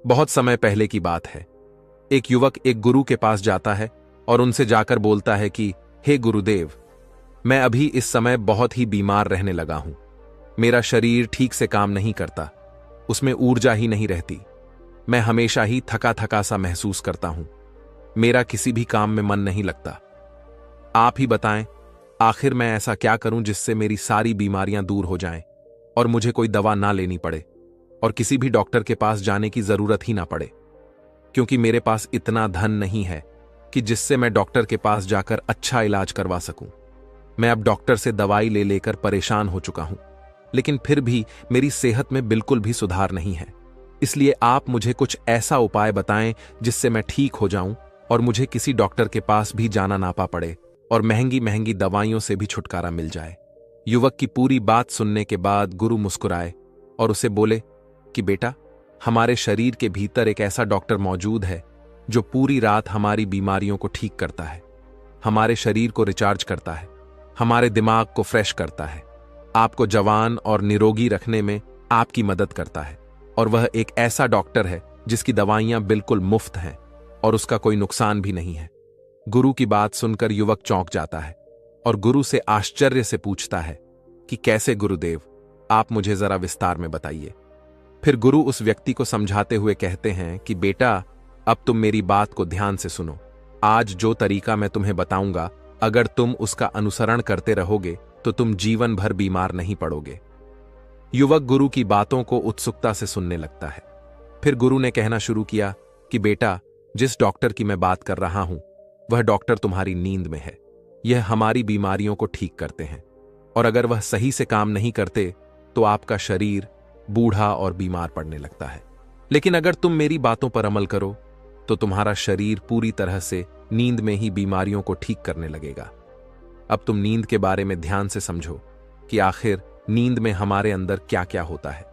बहुत समय पहले की बात है। एक युवक एक गुरु के पास जाता है और उनसे जाकर बोलता है कि हे गुरुदेव, मैं अभी इस समय बहुत ही बीमार रहने लगा हूं। मेरा शरीर ठीक से काम नहीं करता, उसमें ऊर्जा ही नहीं रहती। मैं हमेशा ही थका थका सा महसूस करता हूं। मेरा किसी भी काम में मन नहीं लगता। आप ही बताएं, आखिर मैं ऐसा क्या करूं जिससे मेरी सारी बीमारियां दूर हो जाएं और मुझे कोई दवा ना लेनी पड़े और किसी भी डॉक्टर के पास जाने की जरूरत ही ना पड़े, क्योंकि मेरे पास इतना धन नहीं है कि जिससे मैं डॉक्टर के पास जाकर अच्छा इलाज करवा सकूं। मैं अब डॉक्टर से दवाई ले लेकर परेशान हो चुका हूं, लेकिन फिर भी मेरी सेहत में बिल्कुल भी सुधार नहीं है। इसलिए आप मुझे कुछ ऐसा उपाय बताएं जिससे मैं ठीक हो जाऊं और मुझे किसी डॉक्टर के पास भी जाना ना पड़े और महंगी महंगी दवाइयों से भी छुटकारा मिल जाए। युवक की पूरी बात सुनने के बाद गुरु मुस्कुराए और उसे बोले कि बेटा, हमारे शरीर के भीतर एक ऐसा डॉक्टर मौजूद है जो पूरी रात हमारी बीमारियों को ठीक करता है, हमारे शरीर को रिचार्ज करता है, हमारे दिमाग को फ्रेश करता है, आपको जवान और निरोगी रखने में आपकी मदद करता है। और वह एक ऐसा डॉक्टर है जिसकी दवाइयां बिल्कुल मुफ्त हैं और उसका कोई नुकसान भी नहीं है। गुरु की बात सुनकर युवक चौंक जाता है और गुरु से आश्चर्य से पूछता है कि कैसे गुरुदेव, आप मुझे जरा विस्तार में बताइए। फिर गुरु उस व्यक्ति को समझाते हुए कहते हैं कि बेटा, अब तुम मेरी बात को ध्यान से सुनो। आज जो तरीका मैं तुम्हें बताऊंगा, अगर तुम उसका अनुसरण करते रहोगे तो तुम जीवन भर बीमार नहीं पड़ोगे। युवक गुरु की बातों को उत्सुकता से सुनने लगता है। फिर गुरु ने कहना शुरू किया कि बेटा, जिस डॉक्टर की मैं बात कर रहा हूं, वह डॉक्टर तुम्हारी नींद में है। यह हमारी बीमारियों को ठीक करते हैं और अगर वह सही से काम नहीं करते तो आपका शरीर बूढ़ा और बीमार पड़ने लगता है। लेकिन अगर तुम मेरी बातों पर अमल करो तो तुम्हारा शरीर पूरी तरह से नींद में ही बीमारियों को ठीक करने लगेगा। अब तुम नींद के बारे में ध्यान से समझो कि आखिर नींद में हमारे अंदर क्या क्या होता है।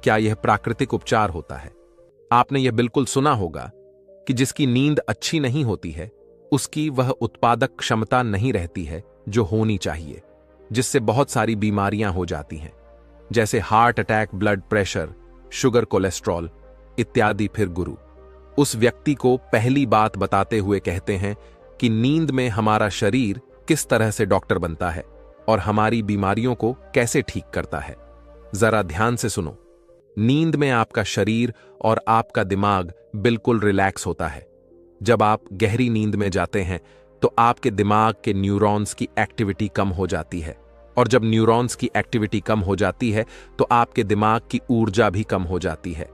क्या यह प्राकृतिक उपचार होता है? आपने यह बिल्कुल सुना होगा कि जिसकी नींद अच्छी नहीं होती है उसकी वह उत्पादक क्षमता नहीं रहती है जो होनी चाहिए, जिससे बहुत सारी बीमारियां हो जाती हैं, जैसे heart attack, blood pressure, sugar, cholesterol इत्यादि। फिर गुरु उस व्यक्ति को पहली बात बताते हुए कहते हैं कि नींद में हमारा शरीर किस तरह से डॉक्टर बनता है और हमारी बीमारियों को कैसे ठीक करता है। जरा ध्यान से सुनो। नींद में आपका शरीर और आपका दिमाग बिल्कुल रिलैक्स होता है। जब आप गहरी नींद में जाते हैं तो आपके दिमाग के न्यूरॉन्स की एक्टिविटी कम हो जाती है और जब न्यूरॉन्स की एक्टिविटी कम हो जाती है तो आपके दिमाग की ऊर्जा भी कम हो जाती है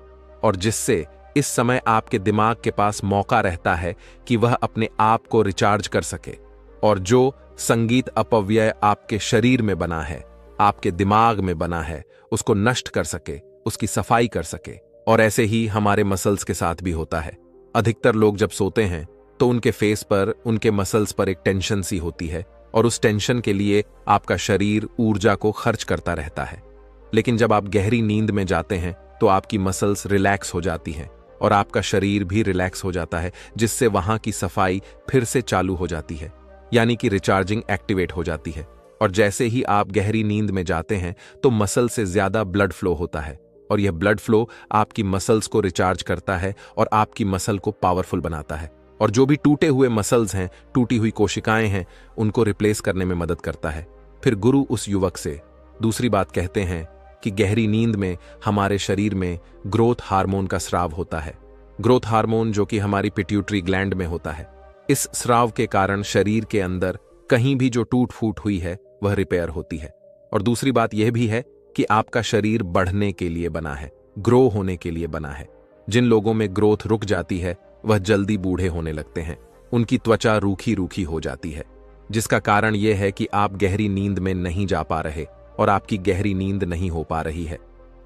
और जिससे इस समय आपके दिमाग के पास मौका रहता है कि वह अपने आप को रिचार्ज कर सके और जो संगीत अपव्यय आपके शरीर में बना है, आपके दिमाग में बना है, उसको नष्ट कर सके, उसकी सफाई कर सके। और ऐसे ही हमारे मसल्स के साथ भी होता है। अधिकतर लोग जब सोते हैं तो उनके फेस पर, उनके मसल्स पर एक टेंशन सी होती है और उस टेंशन के लिए आपका शरीर ऊर्जा को खर्च करता रहता है। लेकिन जब आप गहरी नींद में जाते हैं तो आपकी मसल्स रिलैक्स हो जाती हैं और आपका शरीर भी रिलैक्स हो जाता है, जिससे वहां की सफाई फिर से चालू हो जाती है, यानी कि रिचार्जिंग एक्टिवेट हो जाती है। और जैसे ही आप गहरी नींद में जाते हैं तो मसल से ज्यादा ब्लड फ्लो होता है और यह ब्लड फ्लो आपकी मसल्स को रिचार्ज करता है और आपकी मसल को पावरफुल बनाता है और जो भी टूटे हुए मसल्स हैं, टूटी हुई कोशिकाएं हैं, उनको रिप्लेस करने में मदद करता है। फिर गुरु उस युवक से दूसरी बात कहते हैं कि गहरी नींद में हमारे शरीर में ग्रोथ हार्मोन का स्राव होता है। ग्रोथ हार्मोन जो कि हमारी पिट्यूटरी ग्लैंड में होता है। इस स्राव के कारण शरीर के अंदर कहीं भी जो टूट फूट हुई है वह रिपेयर होती है। और दूसरी बात यह भी है कि आपका शरीर बढ़ने के लिए बना है, ग्रो होने के लिए बना है। जिन लोगों में ग्रोथ रुक जाती है वह जल्दी बूढ़े होने लगते हैं, उनकी त्वचा रूखी रूखी हो जाती है, जिसका कारण यह है कि आप गहरी नींद में नहीं जा पा रहे और आपकी गहरी नींद नहीं हो पा रही है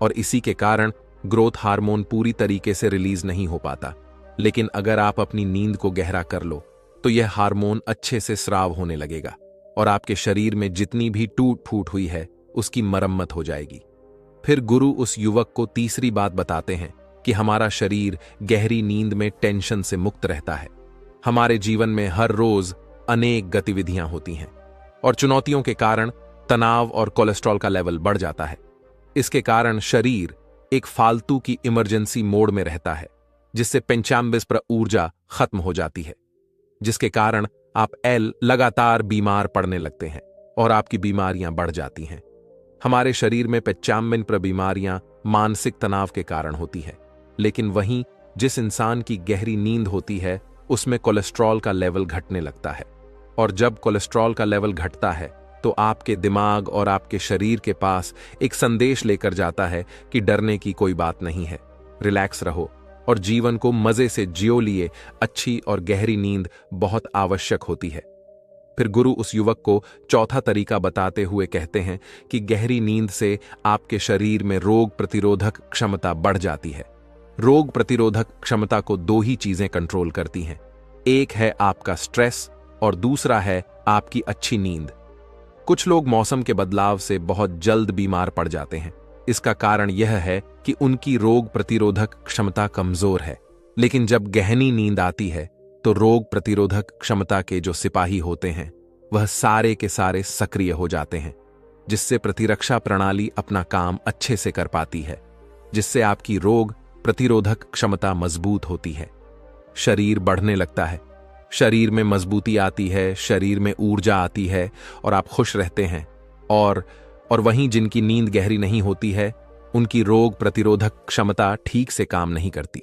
और इसी के कारण ग्रोथ हार्मोन पूरी तरीके से रिलीज नहीं हो पाता। लेकिन अगर आप अपनी नींद को गहरा कर लो तो यह हार्मोन अच्छे से स्राव होने लगेगा और आपके शरीर में जितनी भी टूट फूट हुई है उसकी मरम्मत हो जाएगी। फिर गुरु उस युवक को तीसरी बात बताते हैं कि हमारा शरीर गहरी नींद में टेंशन से मुक्त रहता है। हमारे जीवन में हर रोज अनेक गतिविधियां होती हैं और चुनौतियों के कारण तनाव और कोलेस्ट्रॉल का लेवल बढ़ जाता है। इसके कारण शरीर एक फालतू की इमरजेंसी मोड में रहता है जिससे 95% ऊर्जा खत्म हो जाती है, जिसके कारण आप लगातार बीमार पड़ने लगते हैं और आपकी बीमारियां बढ़ जाती हैं। हमारे शरीर में 95% बीमारियां मानसिक तनाव के कारण होती है, लेकिन वहीं जिस इंसान की गहरी नींद होती है उसमें कोलेस्ट्रॉल का लेवल घटने लगता है, और जब कोलेस्ट्रॉल का लेवल घटता है तो आपके दिमाग और आपके शरीर के पास एक संदेश लेकर जाता है कि डरने की कोई बात नहीं है, रिलैक्स रहो और जीवन को मजे से जियो। लिए अच्छी और गहरी नींद बहुत आवश्यक होती है। फिर गुरु उस युवक को चौथा तरीका बताते हुए कहते हैं कि गहरी नींद से आपके शरीर में रोग प्रतिरोधक क्षमता बढ़ जाती है। रोग प्रतिरोधक क्षमता को दो ही चीजें कंट्रोल करती हैं, एक है आपका स्ट्रेस और दूसरा है आपकी अच्छी नींद। कुछ लोग मौसम के बदलाव से बहुत जल्द बीमार पड़ जाते हैं। इसका कारण यह है कि उनकी रोग प्रतिरोधक क्षमता कमजोर है, लेकिन जब गहरी नींद आती है तो रोग प्रतिरोधक क्षमता के जो सिपाही होते हैं वह सारे के सारे सक्रिय हो जाते हैं, जिससे प्रतिरक्षा प्रणाली अपना काम अच्छे से कर पाती है, जिससे आपकी रोग प्रतिरोधक क्षमता मजबूत होती है। शरीर बढ़ने लगता है, शरीर में मजबूती आती है, शरीर में ऊर्जा आती है और आप खुश रहते हैं। और वहीं जिनकी नींद गहरी नहीं होती है उनकी रोग प्रतिरोधक क्षमता ठीक से काम नहीं करती।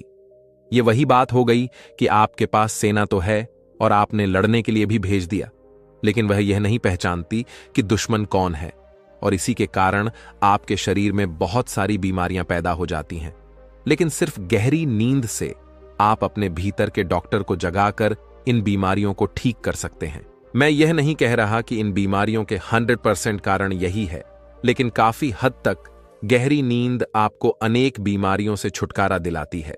ये वही बात हो गई कि आपके पास सेना तो है और आपने लड़ने के लिए भी भेज दिया, लेकिन वह यह नहीं पहचानती कि दुश्मन कौन है, और इसी के कारण आपके शरीर में बहुत सारी बीमारियां पैदा हो जाती हैं। लेकिन सिर्फ गहरी नींद से आप अपने भीतर के डॉक्टर को जगाकर इन बीमारियों को ठीक कर सकते हैं। मैं यह नहीं कह रहा कि इन बीमारियों के 100% कारण यही है, लेकिन काफी हद तक गहरी नींद आपको अनेक बीमारियों से छुटकारा दिलाती है।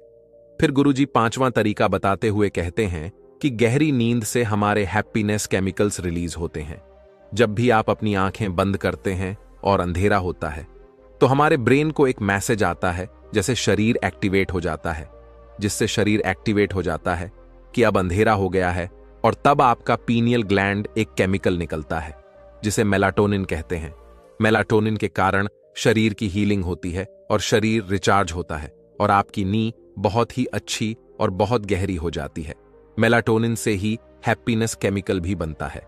फिर गुरुजी पांचवां तरीका बताते हुए कहते हैं कि गहरी नींद से हमारे हैप्पीनेस केमिकल्स रिलीज होते हैं। जब भी आप अपनी आंखें बंद करते हैं और अंधेरा होता है तो हमारे ब्रेन को एक मैसेज आता है, जैसे शरीर एक्टिवेट हो जाता है, जिससे शरीर एक्टिवेट हो जाता है कि अब अंधेरा हो गया है, और तब आपका पीनियल ग्लैंड एक केमिकल निकलता है जिसे मेलाटोनिन कहते हैं। मेलाटोनिन के कारण शरीर की हीलिंग होती है और शरीर रिचार्ज होता है और आपकी नींद बहुत ही अच्छी और बहुत गहरी हो जाती है। मेलाटोनिन से ही हैप्पीनेस केमिकल भी बनता है।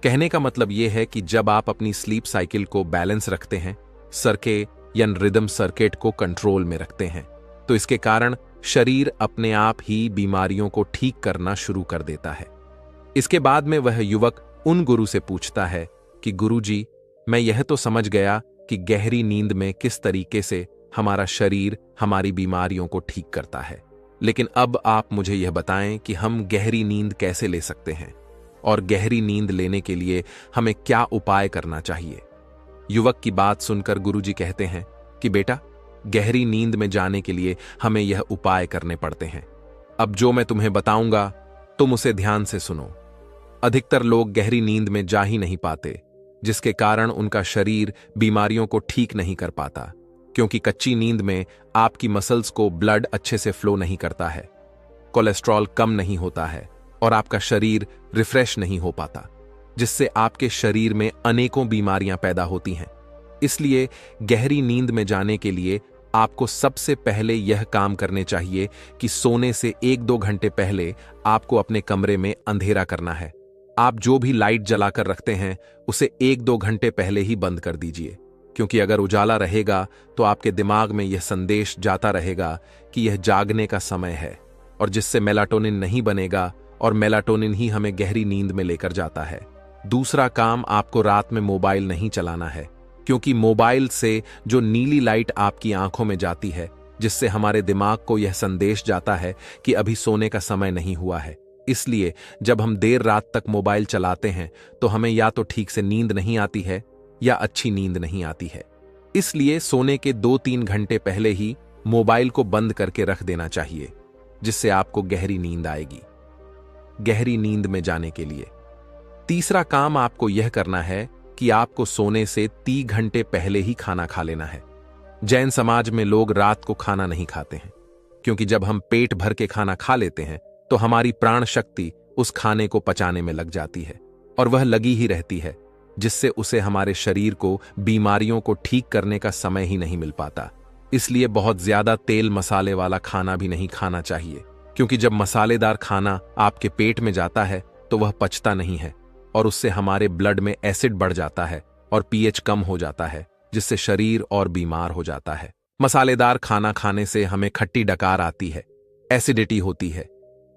कहने का मतलब यह है कि जब आप अपनी स्लीप साइकिल को बैलेंस रखते हैं, सर्केडियन रिदम सर्किट को कंट्रोल में रखते हैं, तो इसके कारण शरीर अपने आप ही बीमारियों को ठीक करना शुरू कर देता है। इसके बाद में वह युवक उन गुरु से पूछता है कि गुरुजी, मैं यह तो समझ गया कि गहरी नींद में किस तरीके से हमारा शरीर हमारी बीमारियों को ठीक करता है, लेकिन अब आप मुझे यह बताएं कि हम गहरी नींद कैसे ले सकते हैं और गहरी नींद लेने के लिए हमें क्या उपाय करना चाहिए। युवक की बात सुनकर गुरुजी कहते हैं कि बेटा, गहरी नींद में जाने के लिए हमें यह उपाय करने पड़ते हैं। अब जो मैं तुम्हें बताऊंगा तुम उसे ध्यान से सुनो। अधिकतर लोग गहरी नींद में जा ही नहीं पाते, जिसके कारण उनका शरीर बीमारियों को ठीक नहीं कर पाता, क्योंकि कच्ची नींद में आपकी मसल्स को ब्लड अच्छे से फ्लो नहीं करता है, कोलेस्ट्रॉल कम नहीं होता है और आपका शरीर रिफ्रेश नहीं हो पाता, जिससे आपके शरीर में अनेकों बीमारियां पैदा होती हैं। इसलिए गहरी नींद में जाने के लिए आपको सबसे पहले यह काम करने चाहिए कि सोने से 1-2 घंटे पहले आपको अपने कमरे में अंधेरा करना है। आप जो भी लाइट जलाकर रखते हैं उसे 1-2 घंटे पहले ही बंद कर दीजिए, क्योंकि अगर उजाला रहेगा तो आपके दिमाग में यह संदेश जाता रहेगा कि यह जागने का समय है, और जिससे मेलाटोनिन नहीं बनेगा और मेलाटोनिन ही हमें गहरी नींद में लेकर जाता है। दूसरा काम, आपको रात में मोबाइल नहीं चलाना है, क्योंकि मोबाइल से जो नीली लाइट आपकी आंखों में जाती है, जिससे हमारे दिमाग को यह संदेश जाता है कि अभी सोने का समय नहीं हुआ है। इसलिए जब हम देर रात तक मोबाइल चलाते हैं तो हमें या तो ठीक से नींद नहीं आती है या अच्छी नींद नहीं आती है। इसलिए सोने के 2-3 घंटे पहले ही मोबाइल को बंद करके रख देना चाहिए, जिससे आपको गहरी नींद आएगी। गहरी नींद में जाने के लिए तीसरा काम आपको यह करना है कि आपको सोने से 3 घंटे पहले ही खाना खा लेना है। जैन समाज में लोग रात को खाना नहीं खाते हैं, क्योंकि जब हम पेट भर के खाना खा लेते हैं तो हमारी प्राण शक्ति उस खाने को पचाने में लग जाती है और वह लगी ही रहती है, जिससे उसे हमारे शरीर को बीमारियों को ठीक करने का समय ही नहीं मिल पाता। इसलिए बहुत ज्यादा तेल मसाले वाला खाना भी नहीं खाना चाहिए। क्योंकि जब मसालेदार खाना आपके पेट में जाता है तो वह पचता नहीं है और उससे हमारे ब्लड में एसिड बढ़ जाता है और पीएच कम हो जाता है, जिससे शरीर और बीमार हो जाता है। मसालेदार खाना खाने से हमें खट्टी डकार आती है, एसिडिटी होती है।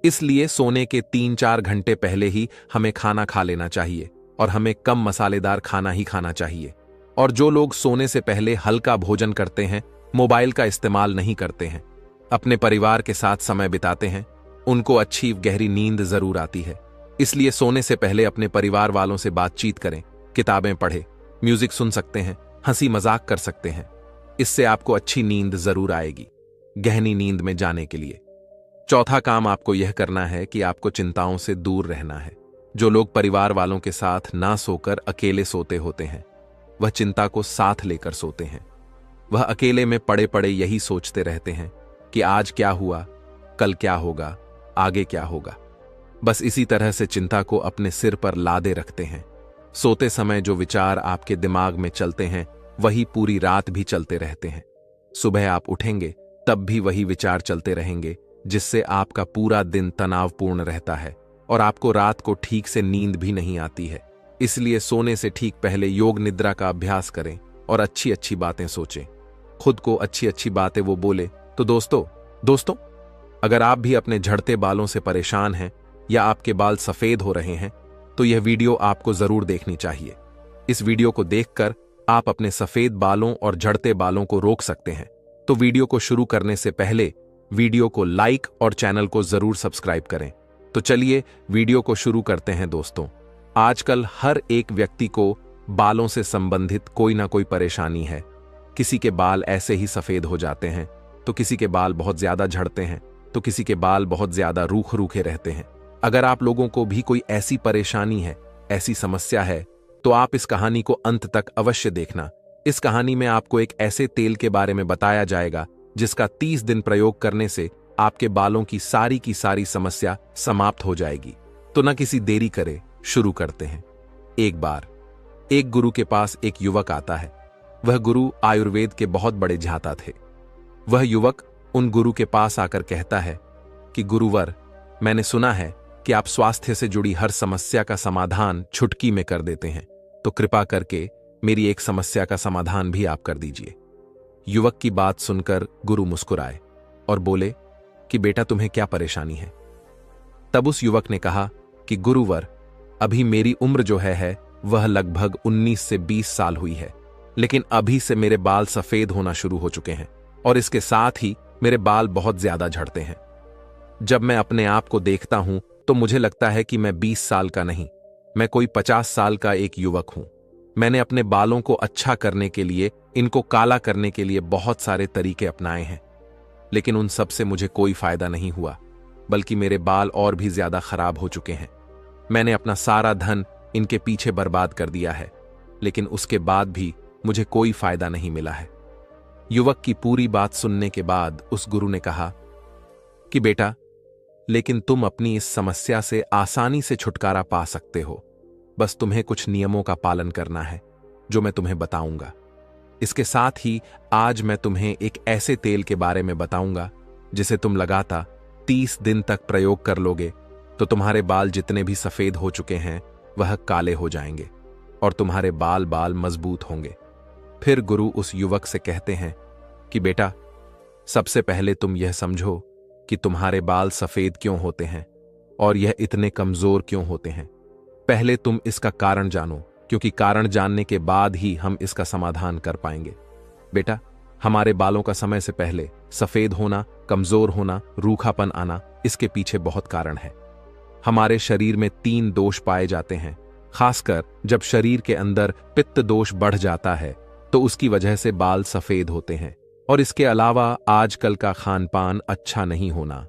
इसलिए सोने के 3-4 घंटे पहले ही हमें खाना खा लेना चाहिए और हमें कम मसालेदार खाना ही खाना चाहिए। और जो लोग सोने से पहले हल्का भोजन करते हैं, मोबाइल का इस्तेमाल नहीं करते हैं, अपने परिवार के साथ समय बिताते हैं, उनको अच्छी गहरी नींद जरूर आती है। इसलिए सोने से पहले अपने परिवार वालों से बातचीत करें, किताबें पढ़ें, म्यूजिक सुन सकते हैं, हंसी मजाक कर सकते हैं। इससे आपको अच्छी नींद जरूर आएगी गहनी नींद में जाने के लिए। चौथा काम आपको यह करना है कि आपको चिंताओं से दूर रहना है। जो लोग परिवार वालों के साथ ना सोकर अकेले सोते होते हैं, वह चिंता को साथ लेकर सोते हैं। वह अकेले में पड़े पड़े यही सोचते रहते हैं कि आज क्या हुआ, कल क्या होगा, आगे क्या होगा। बस इसी तरह से चिंता को अपने सिर पर लादे रखते हैं। सोते समय जो विचार आपके दिमाग में चलते हैं वही पूरी रात भी चलते रहते हैं। सुबह आप उठेंगे तब भी वही विचार चलते रहेंगे, जिससे आपका पूरा दिन तनावपूर्ण रहता है और आपको रात को ठीक से नींद भी नहीं आती है। इसलिए सोने से ठीक पहले योग निद्रा का अभ्यास करें और अच्छी अच्छी बातें सोचें। खुद को अच्छी अच्छी बातें वो बोले। तो दोस्तों, अगर आप भी अपने झड़ते बालों से परेशान हैं या आपके बाल सफेद हो रहे हैं तो यह वीडियो आपको जरूर देखनी चाहिए। इस वीडियो को देखकर आप अपने सफेद बालों और झड़ते बालों को रोक सकते हैं। तो वीडियो को शुरू करने से पहले वीडियो को लाइक और चैनल को जरूर सब्सक्राइब करें। तो चलिए वीडियो को शुरू करते हैं। दोस्तों, आजकल हर एक व्यक्ति को बालों से संबंधित कोई ना कोई परेशानी है। किसी के बाल ऐसे ही सफेद हो जाते हैं, तो किसी के बाल बहुत ज्यादा झड़ते हैं, तो किसी के बाल बहुत ज्यादा रूखे रहते हैं। अगर आप लोगों को भी कोई ऐसी परेशानी है, ऐसी समस्या है, तो आप इस कहानी को अंत तक अवश्य देखना। इस कहानी में आपको एक ऐसे तेल के बारे में बताया जाएगा जिसका 30 दिन प्रयोग करने से आपके बालों की सारी समस्या समाप्त हो जाएगी। तो न किसी देरी करे, शुरू करते हैं। एक बार एक गुरु के पास एक युवक आता है। वह गुरु आयुर्वेद के बहुत बड़े झाता थे। वह युवक उन गुरु के पास आकर कहता है कि गुरुवर, मैंने सुना है कि आप स्वास्थ्य से जुड़ी हर समस्या का समाधान चुटकी में कर देते हैं, तो कृपा करके मेरी एक समस्या का समाधान भी आप कर दीजिए। युवक की बात सुनकर गुरु मुस्कुराए और बोले कि बेटा, तुम्हें क्या परेशानी है। तब उस युवक ने कहा कि गुरुवर, अभी मेरी उम्र जो है वह लगभग 19 से 20 साल हुई है, लेकिन अभी से मेरे बाल सफेद होना शुरू हो चुके हैं और इसके साथ ही मेरे बाल बहुत ज्यादा झड़ते हैं। जब मैं अपने आप को देखता हूं तो मुझे लगता है कि मैं 20 साल का नहीं, मैं कोई 50 साल का एक युवक हूं। मैंने अपने बालों को अच्छा करने के लिए, इनको काला करने के लिए बहुत सारे तरीके अपनाए हैं, लेकिन उन सब से मुझे कोई फायदा नहीं हुआ, बल्कि मेरे बाल और भी ज्यादा खराब हो चुके हैं। मैंने अपना सारा धन इनके पीछे बर्बाद कर दिया है, लेकिन उसके बाद भी मुझे कोई फायदा नहीं मिला है। युवक की पूरी बात सुनने के बाद उस गुरु ने कहा कि बेटा, लेकिन तुम अपनी इस समस्या से आसानी से छुटकारा पा सकते हो। बस तुम्हें कुछ नियमों का पालन करना है जो मैं तुम्हें बताऊंगा। इसके साथ ही आज मैं तुम्हें एक ऐसे तेल के बारे में बताऊंगा जिसे तुम लगातार 30 दिन तक प्रयोग कर लोगे तो तुम्हारे बाल जितने भी सफेद हो चुके हैं वह काले हो जाएंगे और तुम्हारे बाल मजबूत होंगे। फिर गुरु उस युवक से कहते हैं कि बेटा, सबसे पहले तुम यह समझो कि तुम्हारे बाल सफेद क्यों होते हैं और यह इतने कमजोर क्यों होते हैं। पहले तुम इसका कारण जानो, क्योंकि कारण जानने के बाद ही हम इसका समाधान कर पाएंगे। बेटा, हमारे बालों का समय से पहले सफेद होना, कमजोर होना, रूखापन आना, इसके पीछे बहुत कारण है। हमारे शरीर में 3 दोष पाए जाते हैं। खासकर जब शरीर के अंदर पित्त दोष बढ़ जाता है तो उसकी वजह से बाल सफेद होते हैं। और इसके अलावा आजकल का खान पान अच्छा नहीं होना।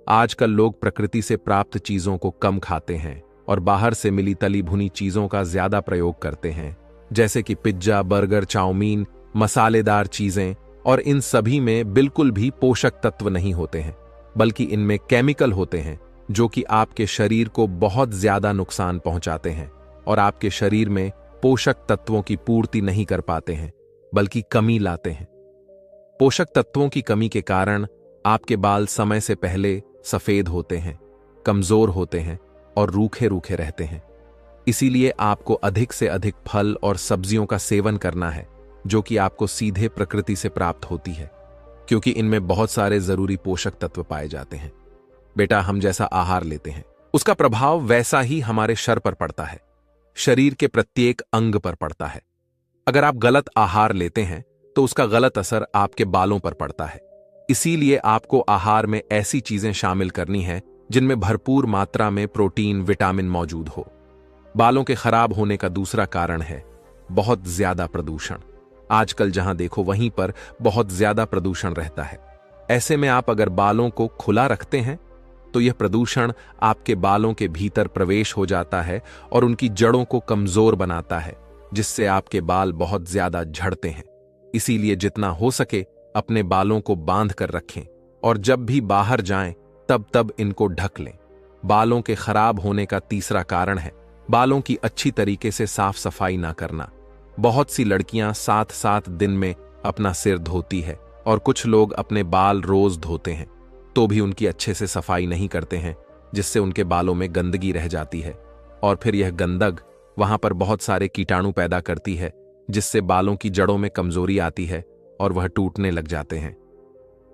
आजकल लोग प्रकृति से प्राप्त चीजों को कम खाते हैं और बाहर से मिली तली भुनी चीजों का ज्यादा प्रयोग करते हैं, जैसे कि पिज्जा, बर्गर, चाउमीन, मसालेदार चीजें। और इन सभी में बिल्कुल भी पोषक तत्व नहीं होते हैं, बल्कि इनमें केमिकल होते हैं जो कि आपके शरीर को बहुत ज्यादा नुकसान पहुंचाते हैं और आपके शरीर में पोषक तत्वों की पूर्ति नहीं कर पाते हैं, बल्कि कमी लाते हैं। पोषक तत्वों की कमी के कारण आपके बाल समय से पहले सफेद होते हैं, कमजोर होते हैं और रूखे रूखे रहते हैं। इसीलिए आपको अधिक से अधिक फल और सब्जियों का सेवन करना है, जो कि आपको सीधे प्रकृति से प्राप्त होती है, क्योंकि इनमें बहुत सारे जरूरी पोषक तत्व पाए जाते हैं। बेटा, हम जैसा आहार लेते हैं उसका प्रभाव वैसा ही हमारे शर पर पड़ता है, शरीर के प्रत्येक अंग पर पड़ता है। अगर आप गलत आहार लेते हैं तो उसका गलत असर आपके बालों पर पड़ता है। इसीलिए आपको आहार में ऐसी चीजें शामिल करनी है जिनमें भरपूर मात्रा में प्रोटीन, विटामिन मौजूद हो। बालों के खराब होने का दूसरा कारण है बहुत ज्यादा प्रदूषण। आजकल जहां देखो वहीं पर बहुत ज्यादा प्रदूषण रहता है। ऐसे में आप अगर बालों को खुला रखते हैं तो यह प्रदूषण आपके बालों के भीतर प्रवेश हो जाता है और उनकी जड़ों को कमजोर बनाता है, जिससे आपके बाल बहुत ज्यादा झड़ते हैं। इसीलिए जितना हो सके अपने बालों को बांध कर रखें और जब भी बाहर जाएं तब तब इनको ढक लें। बालों के खराब होने का तीसरा कारण है बालों की अच्छी तरीके से साफ सफाई ना करना। बहुत सी लड़कियां 7-7 दिन में अपना सिर धोती है और कुछ लोग अपने बाल रोज धोते हैं तो भी उनकी अच्छे से सफाई नहीं करते हैं, जिससे उनके बालों में गंदगी रह जाती है और फिर यह गंदग वहां पर बहुत सारे कीटाणु पैदा करती है, जिससे बालों की जड़ों में कमजोरी आती है और वह टूटने लग जाते हैं।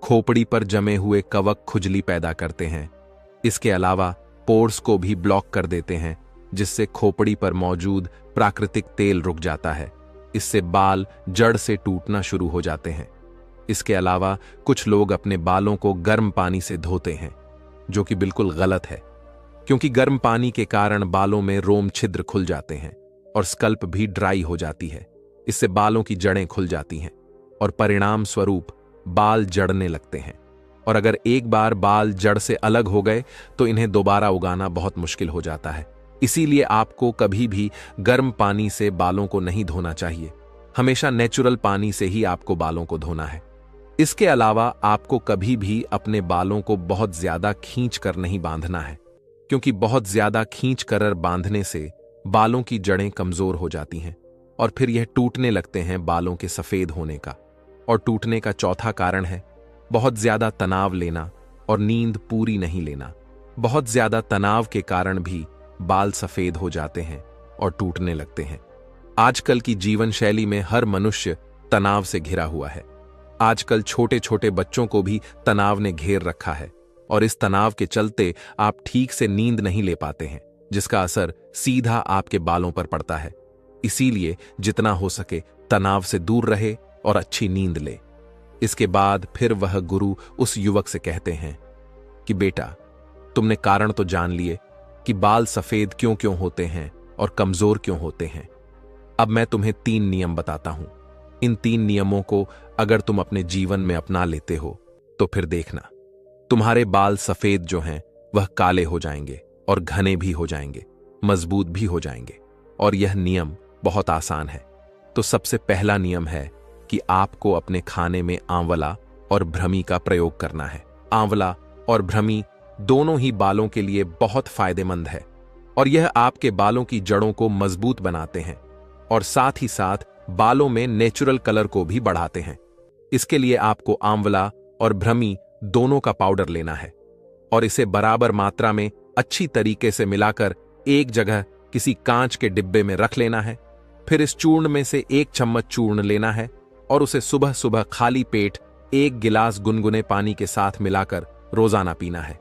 खोपड़ी पर जमे हुए कवक खुजली पैदा करते हैं। इसके अलावा पोर्स को भी ब्लॉक कर देते हैं, जिससे खोपड़ी पर मौजूद प्राकृतिक तेल रुक जाता है। इससे बाल जड़ से टूटना शुरू हो जाते हैं। इसके अलावा कुछ लोग अपने बालों को गर्म पानी से धोते हैं, जो कि बिल्कुल गलत है, क्योंकि गर्म पानी के कारण बालों में रोम छिद्र खुल जाते हैं और स्कल्प भी ड्राई हो जाती है। इससे बालों की जड़ें खुल जाती हैं और परिणाम स्वरूप बाल जड़ने लगते हैं। और अगर एक बार बाल जड़ से अलग हो गए तो इन्हें दोबारा उगाना बहुत मुश्किल हो जाता है। इसीलिए आपको कभी भी गर्म पानी से बालों को नहीं धोना चाहिए। हमेशा नेचुरल पानी से ही आपको बालों को धोना है। इसके अलावा आपको कभी भी अपने बालों को बहुत ज्यादा खींच कर नहीं बांधना है, क्योंकि बहुत ज्यादा खींच कर बांधने से बालों की जड़ें कमजोर हो जाती हैं और फिर यह टूटने लगते हैं बालों के सफेद होने का। और टूटने का चौथा कारण है बहुत ज्यादा तनाव लेना और नींद पूरी नहीं लेना। बहुत ज्यादा तनाव के कारण भी बाल सफेद हो जाते हैं और टूटने लगते हैं। आजकल की जीवन शैली में हर मनुष्य तनाव से घिरा हुआ है। आजकल छोटे छोटे बच्चों को भी तनाव ने घेर रखा है और इस तनाव के चलते आप ठीक से नींद नहीं ले पाते हैं, जिसका असर सीधा आपके बालों पर पड़ता है। इसीलिए जितना हो सके तनाव से दूर रहे और अच्छी नींद ले। इसके बाद फिर वह गुरु उस युवक से कहते हैं कि बेटा, तुमने कारण तो जान लिए कि बाल सफेद क्यों क्यों होते हैं और कमजोर क्यों होते हैं। अब मैं तुम्हें 3 नियम बताता हूं। इन 3 नियमों को अगर तुम अपने जीवन में अपना लेते हो तो फिर देखना, तुम्हारे बाल सफेद जो हैं वह काले हो जाएंगे और घने भी हो जाएंगे, मजबूत भी हो जाएंगे। और यह नियम बहुत आसान है। तो सबसे पहला नियम है कि आपको अपने खाने में आंवला और भ्रमी का प्रयोग करना है। आंवला और भ्रमी दोनों ही बालों के लिए बहुत फायदेमंद है और यह आपके बालों की जड़ों को मजबूत बनाते हैं और साथ ही साथ बालों में नेचुरल कलर को भी बढ़ाते हैं। इसके लिए आपको आंवला और भ्रमी दोनों का पाउडर लेना है और इसे बराबर मात्रा में अच्छी तरीके से मिलाकर एक जगह किसी कांच के डिब्बे में रख लेना है। फिर इस चूर्ण में से 1 चम्मच चूर्ण लेना है और उसे सुबह सुबह खाली पेट 1 गिलास गुनगुने पानी के साथ मिलाकर रोजाना पीना है।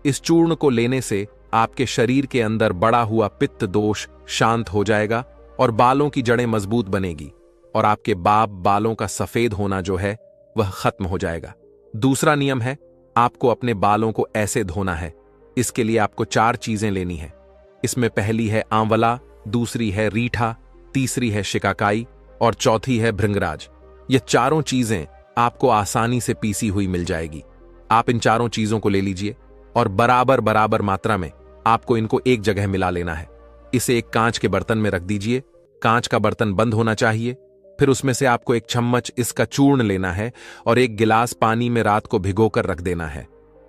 इस चूर्ण को लेने से आपके शरीर के अंदर बड़ा हुआ पित्त दोष शांत हो जाएगा और बालों की जड़ें मजबूत बनेगी और आपके बालों का सफेद होना जो है वह खत्म हो जाएगा। दूसरा नियम है, आपको अपने बालों को ऐसे धोना है। इसके लिए आपको 4 चीजें लेनी है। इसमें पहली है आंवला, दूसरी है रीठा, तीसरी है शिकाकाई और चौथी है भृंगराज। ये चारों चीजें आपको आसानी से पीसी हुई मिल जाएगी। आप इन चारों चीजों को ले लीजिए और बराबर बराबर मात्रा में आपको इनको एक जगह मिला लेना है। इसे एक कांच के बर्तन में रख दीजिए। कांच का बर्तन बंद होना चाहिए। फिर उसमें से आपको 1 चम्मच इसका चूर्ण लेना है और 1 गिलास पानी में रात को भिगोकर रख देना है।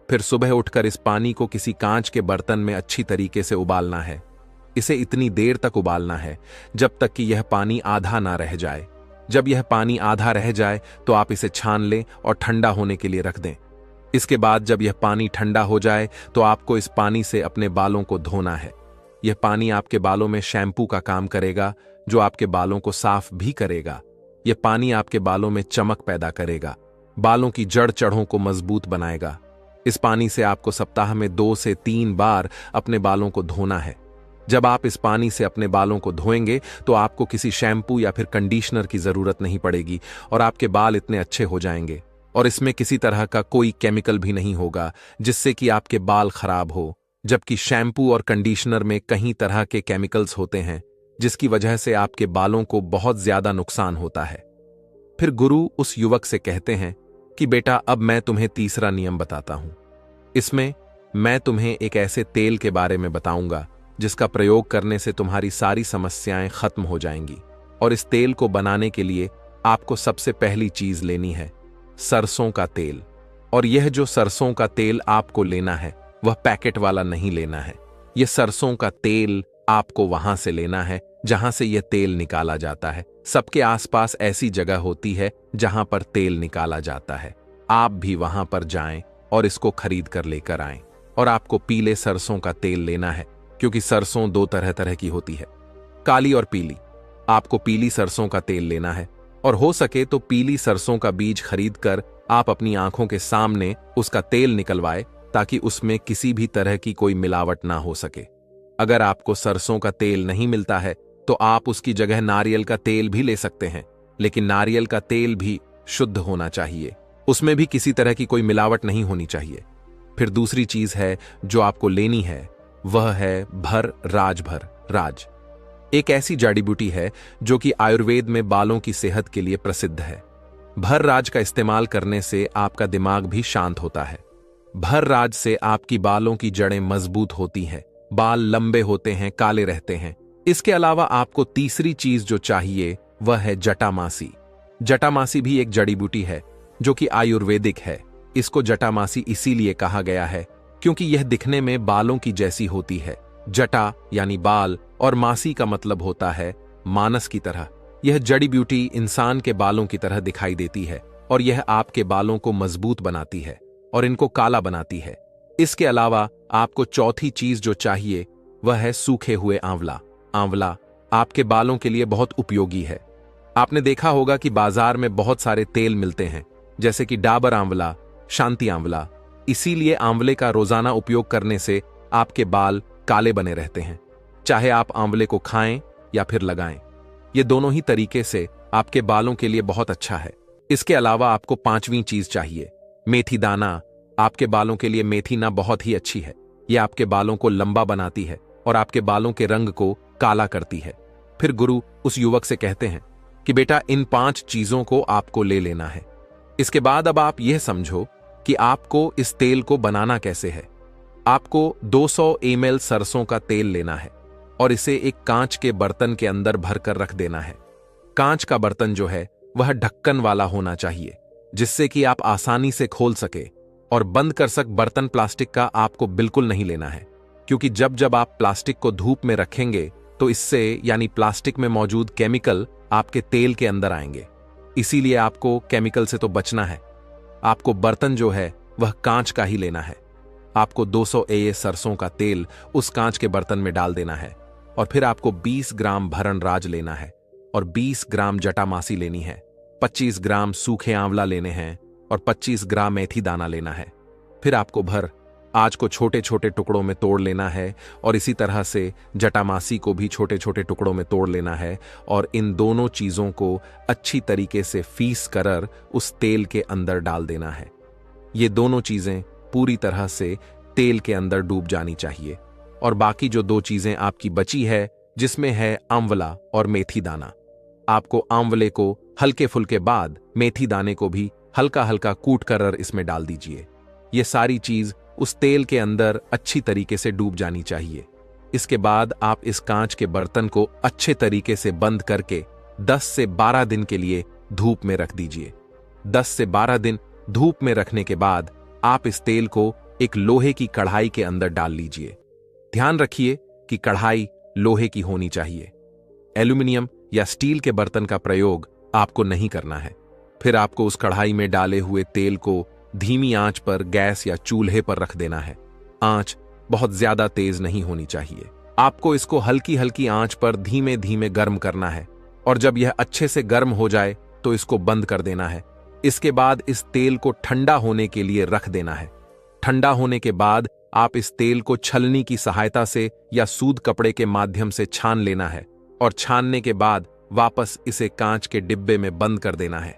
फिर सुबह उठकर इस पानी को किसी कांच के बर्तन में अच्छी तरीके से उबालना है। इसे इतनी देर तक उबालना है जब तक कि यह पानी आधा ना रह जाए। जब यह पानी आधा रह जाए तो आप इसे छान लें और ठंडा होने के लिए रख दें। इसके बाद जब यह पानी ठंडा हो जाए तो आपको इस पानी से अपने बालों को धोना है। यह पानी आपके बालों में शैम्पू का काम करेगा, जो आपके बालों को साफ भी करेगा। यह पानी आपके बालों में चमक पैदा करेगा, बालों की जड़ जड़ों को मजबूत बनाएगा। इस पानी से आपको सप्ताह में 2 से 3 बार अपने बालों को धोना है। जब आप इस पानी से अपने बालों को धोएंगे तो आपको किसी शैम्पू या फिर कंडीशनर की जरूरत नहीं पड़ेगी और आपके बाल इतने अच्छे हो जाएंगे। और इसमें किसी तरह का कोई केमिकल भी नहीं होगा जिससे कि आपके बाल खराब हो, जबकि शैम्पू और कंडीशनर में कई तरह के केमिकल्स होते हैं जिसकी वजह से आपके बालों को बहुत ज्यादा नुकसान होता है। फिर गुरु उस युवक से कहते हैं कि बेटा, अब मैं तुम्हें तीसरा नियम बताता हूं। इसमें मैं तुम्हें एक ऐसे तेल के बारे में बताऊंगा जिसका प्रयोग करने से तुम्हारी सारी समस्याएं खत्म हो जाएंगी। और इस तेल को बनाने के लिए आपको सबसे पहली चीज लेनी है सरसों का तेल। और यह जो सरसों का तेल आपको लेना है वह पैकेट वाला नहीं लेना है। यह सरसों का तेल आपको वहां से लेना है जहां से यह तेल निकाला जाता है। सबके आसपास ऐसी जगह होती है जहां पर तेल निकाला जाता है। आप भी वहां पर जाएं और इसको खरीद कर लेकर आएं। और आपको पीले सरसों का तेल लेना है, क्योंकि सरसों 2 तरह की होती है, काली और पीली। आपको पीली सरसों का तेल लेना है और हो सके तो पीली सरसों का बीज खरीद कर आप अपनी आंखों के सामने उसका तेल निकलवाए, ताकि उसमें किसी भी तरह की कोई मिलावट ना हो सके। अगर आपको सरसों का तेल नहीं मिलता है तो आप उसकी जगह नारियल का तेल भी ले सकते हैं, लेकिन नारियल का तेल भी शुद्ध होना चाहिए, उसमें भी किसी तरह की कोई मिलावट नहीं होनी चाहिए। फिर दूसरी चीज है जो आपको लेनी है, वह है भर राज। एक ऐसी जड़ी बूटी है जो कि आयुर्वेद में बालों की सेहत के लिए प्रसिद्ध है। भर राज का इस्तेमाल करने से आपका दिमाग भी शांत होता है। भर राज से आपकी बालों की जड़ें मजबूत होती हैं, बाल लंबे होते हैं, काले रहते हैं। इसके अलावा आपको तीसरी चीज जो चाहिए वह है जटामासी। जटामासी भी एक जड़ी बूटी है जो कि आयुर्वेदिक है। इसको जटामासी इसीलिए कहा गया है क्योंकि यह दिखने में बालों की जैसी होती है। जटा यानी बाल और मासी का मतलब होता है मानस की तरह। यह जड़ी बूटी इंसान के बालों की तरह दिखाई देती है और यह आपके बालों को मजबूत बनाती है और इनको काला बनाती है। इसके अलावा आपको चौथी चीज जो चाहिए वह है सूखे हुए आंवला। आंवला आपके बालों के लिए बहुत उपयोगी है। आपने देखा होगा कि बाजार में बहुत सारे तेल मिलते हैं, जैसे कि डाबर आंवला, शांति आंवला। इसीलिए आंवले का रोजाना उपयोग करने से आपके बाल काले बने रहते हैं, चाहे आप आंवले को खाएं या फिर लगाएं। ये दोनों ही तरीके से आपके बालों के लिए बहुत अच्छा है। इसके अलावा आपको 5वीं चीज चाहिए, मेथी दाना। आपके बालों के लिए मेथी ना बहुत ही अच्छी है। यह आपके बालों को लंबा बनाती है और आपके बालों के रंग को काला करती है। फिर गुरु उस युवक से कहते हैं कि बेटा, इन 5 चीजों को आपको ले लेना है। इसके बाद अब आप यह समझो कि आपको इस तेल को बनाना कैसे है। आपको 200 ml सरसों का तेल लेना है और इसे एक कांच के बर्तन के अंदर भरकर रख देना है। कांच का बर्तन जो है वह ढक्कन वाला होना चाहिए, जिससे कि आप आसानी से खोल सके और बंद कर सक। बर्तन प्लास्टिक का आपको बिल्कुल नहीं लेना है, क्योंकि जब जब आप प्लास्टिक को धूप में रखेंगे तो इससे यानी प्लास्टिक में मौजूद केमिकल आपके तेल के अंदर आएंगे। इसीलिए आपको केमिकल से तो बचना है। आपको बर्तन जो है वह कांच का ही लेना है। आपको 200 ml सरसों का तेल उस कांच के बर्तन में डाल देना है और फिर आपको 20 ग्राम भरण राज लेना है और 20 ग्राम जटामासी लेनी है, 25 ग्राम सूखे आंवला लेने हैं और 25 ग्राम मेथी दाना लेना है। फिर आपको भर आज को छोटे छोटे टुकड़ों में तोड़ लेना है और इसी तरह से जटामासी को भी छोटे छोटे टुकड़ों में तोड़ लेना है और इन दोनों चीजों को अच्छी तरीके से पीस कर उस तेल के अंदर डाल देना है। ये दोनों चीजें पूरी तरह से तेल के अंदर डूब जानी चाहिए और बाकी जो 2 चीजें आपकी बची है, जिसमें है आंवला और मेथी दाना, आपको आंवले को हल्के फुल्के बाद मेथी दाने को भी हल्का हल्का कूट कर इसमें डाल दीजिए। ये सारी चीज उस तेल के अंदर अच्छी तरीके से डूब जानी चाहिए। इसके बाद आप इस कांच के बर्तन को अच्छे तरीके से बंद करके 10 से 12 दिन के लिए धूप में रख दीजिए। 10 से 12 दिन धूप में रखने के बाद आप इस तेल को एक लोहे की कढ़ाई के अंदर डाल लीजिए। ध्यान रखिए कि कढ़ाई लोहे की होनी चाहिए। एल्यूमिनियम या स्टील के बर्तन का प्रयोग आपको नहीं करना है। फिर आपको उस कढ़ाई में डाले हुए तेल को धीमी आंच पर गैस या चूल्हे पर रख देना है। आंच बहुत ज्यादा तेज नहीं होनी चाहिए। आपको इसको हल्की हल्की आंच पर धीमे धीमे गर्म करना है और जब यह अच्छे से गर्म हो जाए तो इसको बंद कर देना है। इसके बाद इस तेल को ठंडा होने के लिए रख देना है। ठंडा होने के बाद आप इस तेल को छलनी की सहायता से या सूद कपड़े के माध्यम से छान लेना है और छानने के बाद वापस इसे कांच के डिब्बे में बंद कर देना है।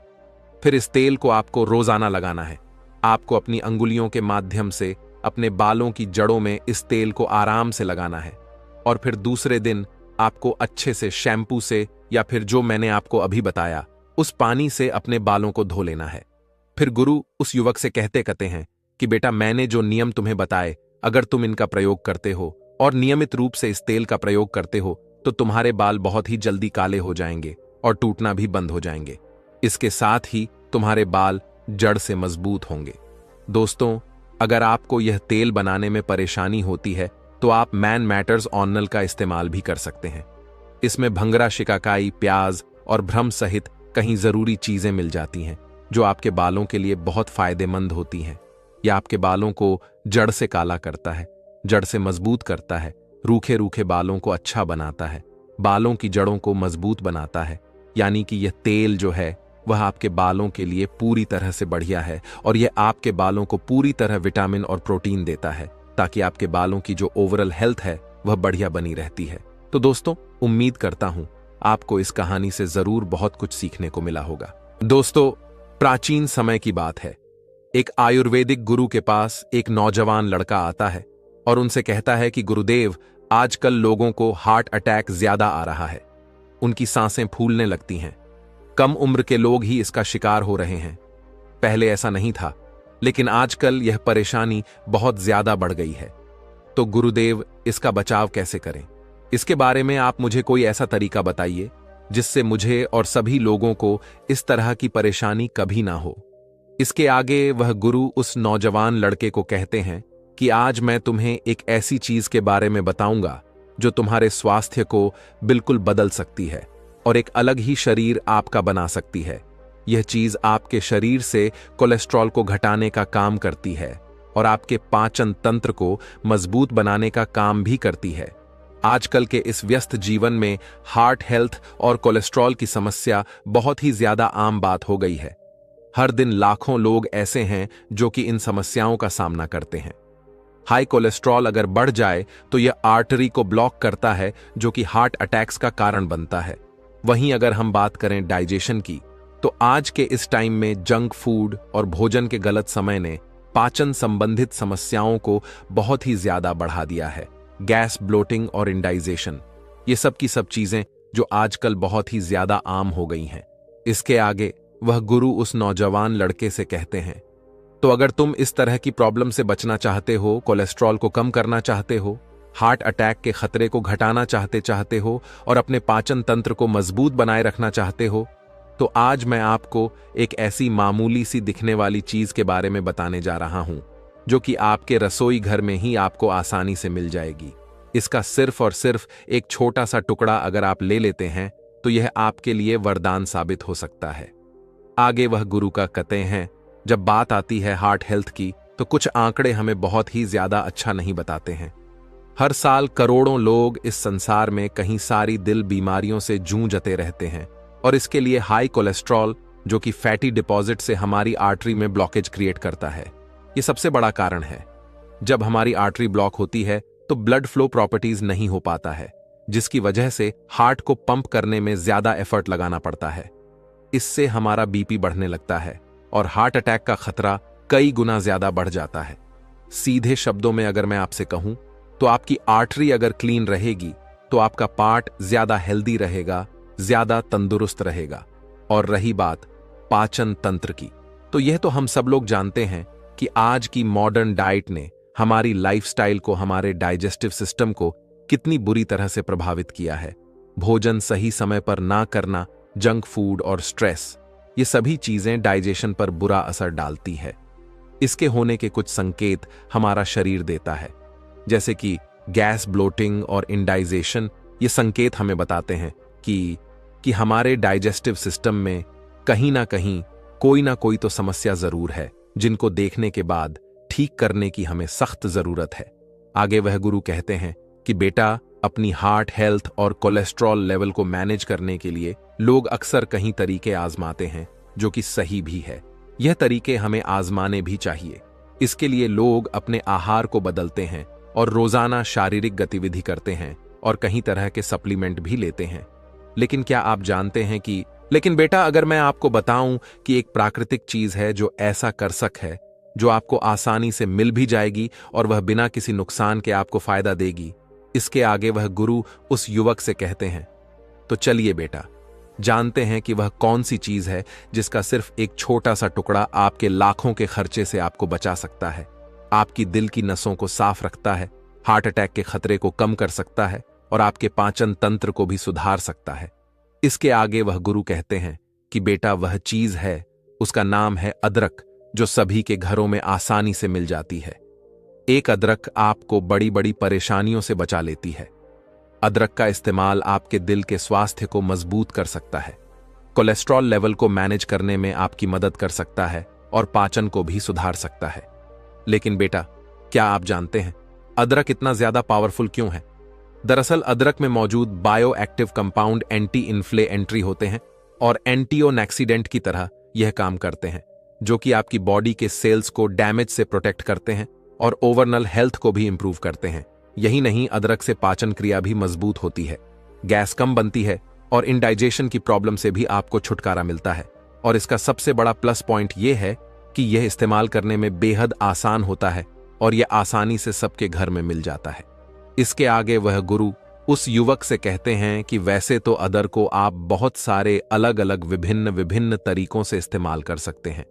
फिर इस तेल को आपको रोजाना लगाना है। आपको अपनी अंगुलियों के माध्यम से अपने बालों की जड़ों में इस तेल को आराम से लगाना है और फिर दूसरे दिन आपको अच्छे से शैम्पू से या फिर जो मैंने आपको अभी बताया उस पानी से अपने बालों को धो लेना है। फिर गुरु उस युवक से कहते हैं कि बेटा, मैंने जो नियम तुम्हें बताए, अगर तुम इनका प्रयोग करते हो और नियमित रूप से इस तेल का प्रयोग करते हो तो तुम्हारे बाल बहुत ही जल्दी काले हो जाएंगे और टूटना भी बंद हो जाएंगे। इसके साथ ही तुम्हारे बाल जड़ से मजबूत होंगे। दोस्तों, अगर आपको यह तेल बनाने में परेशानी होती है तो आप मैन मैटर्स ऑनल का इस्तेमाल भी कर सकते हैं। इसमें भंगरा शिकाकाई, प्याज और भ्रम सहित कहीं जरूरी चीजें मिल जाती हैं जो आपके बालों के लिए बहुत फायदेमंद होती हैं। यह आपके बालों को जड़ से काला करता है, जड़ से मजबूत करता है, रूखे रूखे बालों को अच्छा बनाता है, बालों की जड़ों को मजबूत बनाता है। यानी कि यह तेल जो है वह आपके बालों के लिए पूरी तरह से बढ़िया है और यह आपके बालों को पूरी तरह विटामिन और प्रोटीन देता है ताकि आपके बालों की जो ओवरऑल हेल्थ है वह बढ़िया बनी रहती है। तो दोस्तों, उम्मीद करता हूं आपको इस कहानी से जरूर बहुत कुछ सीखने को मिला होगा। दोस्तों, प्राचीन समय की बात है। एक आयुर्वेदिक गुरु के पास एक नौजवान लड़का आता है और उनसे कहता है कि गुरुदेव, आजकल लोगों को हार्ट अटैक ज्यादा आ रहा है। उनकी सांसें फूलने लगती हैं। कम उम्र के लोग ही इसका शिकार हो रहे हैं। पहले ऐसा नहीं था, लेकिन आजकल यह परेशानी बहुत ज्यादा बढ़ गई है। तो गुरुदेव, इसका बचाव कैसे करें? इसके बारे में आप मुझे कोई ऐसा तरीका बताइए जिससे मुझे और सभी लोगों को इस तरह की परेशानी कभी ना हो। इसके आगे वह गुरु उस नौजवान लड़के को कहते हैं कि आज मैं तुम्हें एक ऐसी चीज के बारे में बताऊंगा जो तुम्हारे स्वास्थ्य को बिल्कुल बदल सकती है और एक अलग ही शरीर आपका बना सकती है। यह चीज आपके शरीर से कोलेस्ट्रॉल को घटाने का काम करती है और आपके पाचन तंत्र को मजबूत बनाने का काम भी करती है। आजकल के इस व्यस्त जीवन में हार्ट हेल्थ और कोलेस्ट्रॉल की समस्या बहुत ही ज्यादा आम बात हो गई है। हर दिन लाखों लोग ऐसे हैं जो कि इन समस्याओं का सामना करते हैं। हाई कोलेस्ट्रॉल अगर बढ़ जाए तो यह आर्टरी को ब्लॉक करता है जो कि हार्ट अटैक्स का कारण बनता है। वहीं अगर हम बात करें डाइजेशन की, तो आज के इस टाइम में जंक फूड और भोजन के गलत समय ने पाचन संबंधित समस्याओं को बहुत ही ज्यादा बढ़ा दिया है। गैस, ब्लोटिंग और इंडाइजेशन, ये सब की सब चीजें जो आजकल बहुत ही ज्यादा आम हो गई हैं। इसके आगे वह गुरु उस नौजवान लड़के से कहते हैं, तो अगर तुम इस तरह की प्रॉब्लम से बचना चाहते हो, कोलेस्ट्रॉल को कम करना चाहते हो, हार्ट अटैक के खतरे को घटाना चाहते हो और अपने पाचन तंत्र को मजबूत बनाए रखना चाहते हो, तो आज मैं आपको एक ऐसी मामूली सी दिखने वाली चीज के बारे में बताने जा रहा हूं जो कि आपके रसोई घर में ही आपको आसानी से मिल जाएगी। इसका सिर्फ और सिर्फ एक छोटा सा टुकड़ा अगर आप ले लेते हैं तो यह आपके लिए वरदान साबित हो सकता है। आगे वह गुरु का कहते हैं, जब बात आती है हार्ट हेल्थ की तो कुछ आंकड़े हमें बहुत ही ज्यादा अच्छा नहीं बताते हैं। हर साल करोड़ों लोग इस संसार में कहीं सारी दिल बीमारियों से जूझते रहते हैं और इसके लिए हाई कोलेस्ट्रॉल जो कि फैटी डिपॉजिट से हमारी आर्टरी में ब्लॉकेज क्रिएट करता है, ये सबसे बड़ा कारण है। जब हमारी आर्टरी ब्लॉक होती है तो ब्लड फ्लो प्रॉपर्टीज नहीं हो पाता है, जिसकी वजह से हार्ट को पंप करने में ज्यादा एफर्ट लगाना पड़ता है। इससे हमारा बीपी बढ़ने लगता है और हार्ट अटैक का खतरा कई गुना ज्यादा बढ़ जाता है। सीधे शब्दों में अगर मैं आपसे कहूं तो आपकी आर्टरी अगर क्लीन रहेगी तो आपका पार्ट ज्यादा हेल्दी रहेगा, ज्यादा तंदुरुस्त रहेगा। और रही बात पाचन तंत्र की, तो यह तो हम सब लोग जानते हैं कि आज की मॉडर्न डाइट ने हमारी लाइफस्टाइल को, हमारे डाइजेस्टिव सिस्टम को कितनी बुरी तरह से प्रभावित किया है। भोजन सही समय पर ना करना, जंक फूड और स्ट्रेस, ये सभी चीजें डाइजेशन पर बुरा असर डालती है। इसके होने के कुछ संकेत हमारा शरीर देता है, जैसे कि गैस, ब्लोटिंग और इंडाइजेशन। ये संकेत हमें बताते हैं कि हमारे डाइजेस्टिव सिस्टम में कहीं ना कोई तो समस्या जरूर है। जिनको देखने के बाद ठीक करने की हमें सख्त जरूरत है। आगे वह गुरु कहते हैं कि बेटा, अपनी हार्ट हेल्थ और कोलेस्ट्रॉल लेवल को मैनेज करने के लिए लोग अक्सर कई तरीके आजमाते हैं, जो कि सही भी है। यह तरीके हमें आजमाने भी चाहिए। इसके लिए लोग अपने आहार को बदलते हैं और रोजाना शारीरिक गतिविधि करते हैं और कई तरह के सप्लीमेंट भी लेते हैं। लेकिन क्या आप जानते हैं कि लेकिन बेटा, अगर मैं आपको बताऊं कि एक प्राकृतिक चीज है जो ऐसा कर सक है, जो आपको आसानी से मिल भी जाएगी और वह बिना किसी नुकसान के आपको फायदा देगी। इसके आगे वह गुरु उस युवक से कहते हैं, तो चलिए बेटा, जानते हैं कि वह कौन सी चीज है जिसका सिर्फ एक छोटा सा टुकड़ा आपके लाखों के खर्चे से आपको बचा सकता है, आपकी दिल की नसों को साफ रखता है, हार्ट अटैक के खतरे को कम कर सकता है और आपके पाचन तंत्र को भी सुधार सकता है। इसके आगे वह गुरु कहते हैं कि बेटा, वह चीज है, उसका नाम है अदरक, जो सभी के घरों में आसानी से मिल जाती है। एक अदरक आपको बड़ी बड़ी परेशानियों से बचा लेती है। अदरक का इस्तेमाल आपके दिल के स्वास्थ्य को मजबूत कर सकता है, कोलेस्ट्रॉल लेवल को मैनेज करने में आपकी मदद कर सकता है और पाचन को भी सुधार सकता है। लेकिन बेटा, क्या आप जानते हैं अदरक इतना ज्यादा पावरफुल क्यों है? दरअसल अदरक में मौजूद bio active compound anti inflammatory होते हैं और एंटीओक्सीडेंट की तरह यह काम करते हैं, जो कि आपकी बॉडी के सेल्स को डैमेज से प्रोटेक्ट करते हैं और ओवरऑल हेल्थ को भी इंप्रूव करते हैं। यही नहीं, अदरक से पाचन क्रिया भी मजबूत होती है, गैस कम बनती है और इंडाइजेशन की प्रॉब्लम से भी आपको छुटकारा मिलता है। और इसका सबसे बड़ा प्लस पॉइंट यह है कि यह इस्तेमाल करने में बेहद आसान होता है और यह आसानी से सबके घर में मिल जाता है। इसके आगे वह गुरु उस युवक से कहते हैं कि वैसे तो अदरक को आप बहुत सारे अलग अलग विभिन्न विभिन्न तरीकों से इस्तेमाल कर सकते हैं।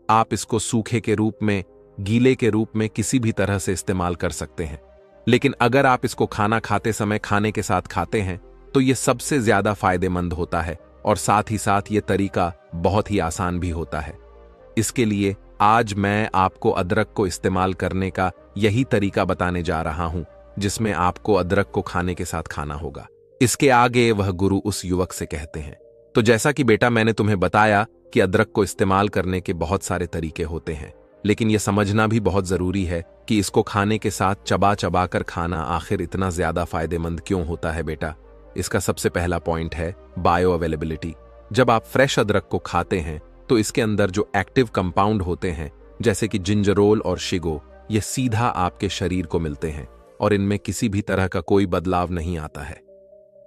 आप इसको सूखे के रूप में, गीले के रूप में, किसी भी तरह से इस्तेमाल कर सकते हैं। लेकिन अगर आप इसको खाना खाते समय खाने के साथ खाते हैं तो यह सबसे ज्यादा फायदेमंद होता है और साथ ही साथ यह तरीका बहुत ही आसान भी होता है। इसके लिए आज मैं आपको अदरक को इस्तेमाल करने का यही तरीका बताने जा रहा हूं, जिसमें आपको अदरक को खाने के साथ खाना होगा। इसके आगे वह गुरु उस युवक से कहते हैं, तो जैसा कि बेटा मैंने तुम्हें बताया कि अदरक को इस्तेमाल करने के बहुत सारे तरीके होते हैं, लेकिन यह समझना भी बहुत जरूरी है कि इसको खाने के साथ चबा चबा कर खाना आखिर इतना ज्यादा फायदेमंद क्यों होता है। बेटा, इसका सबसे पहला पॉइंट है बायो अवेलेबिलिटी। जब आप फ्रेश अदरक को खाते हैं तो इसके अंदर जो एक्टिव कंपाउंड होते हैं, जैसे कि जिंजरोल और शिगो, ये सीधा आपके शरीर को मिलते हैं और इनमें किसी भी तरह का कोई बदलाव नहीं आता है।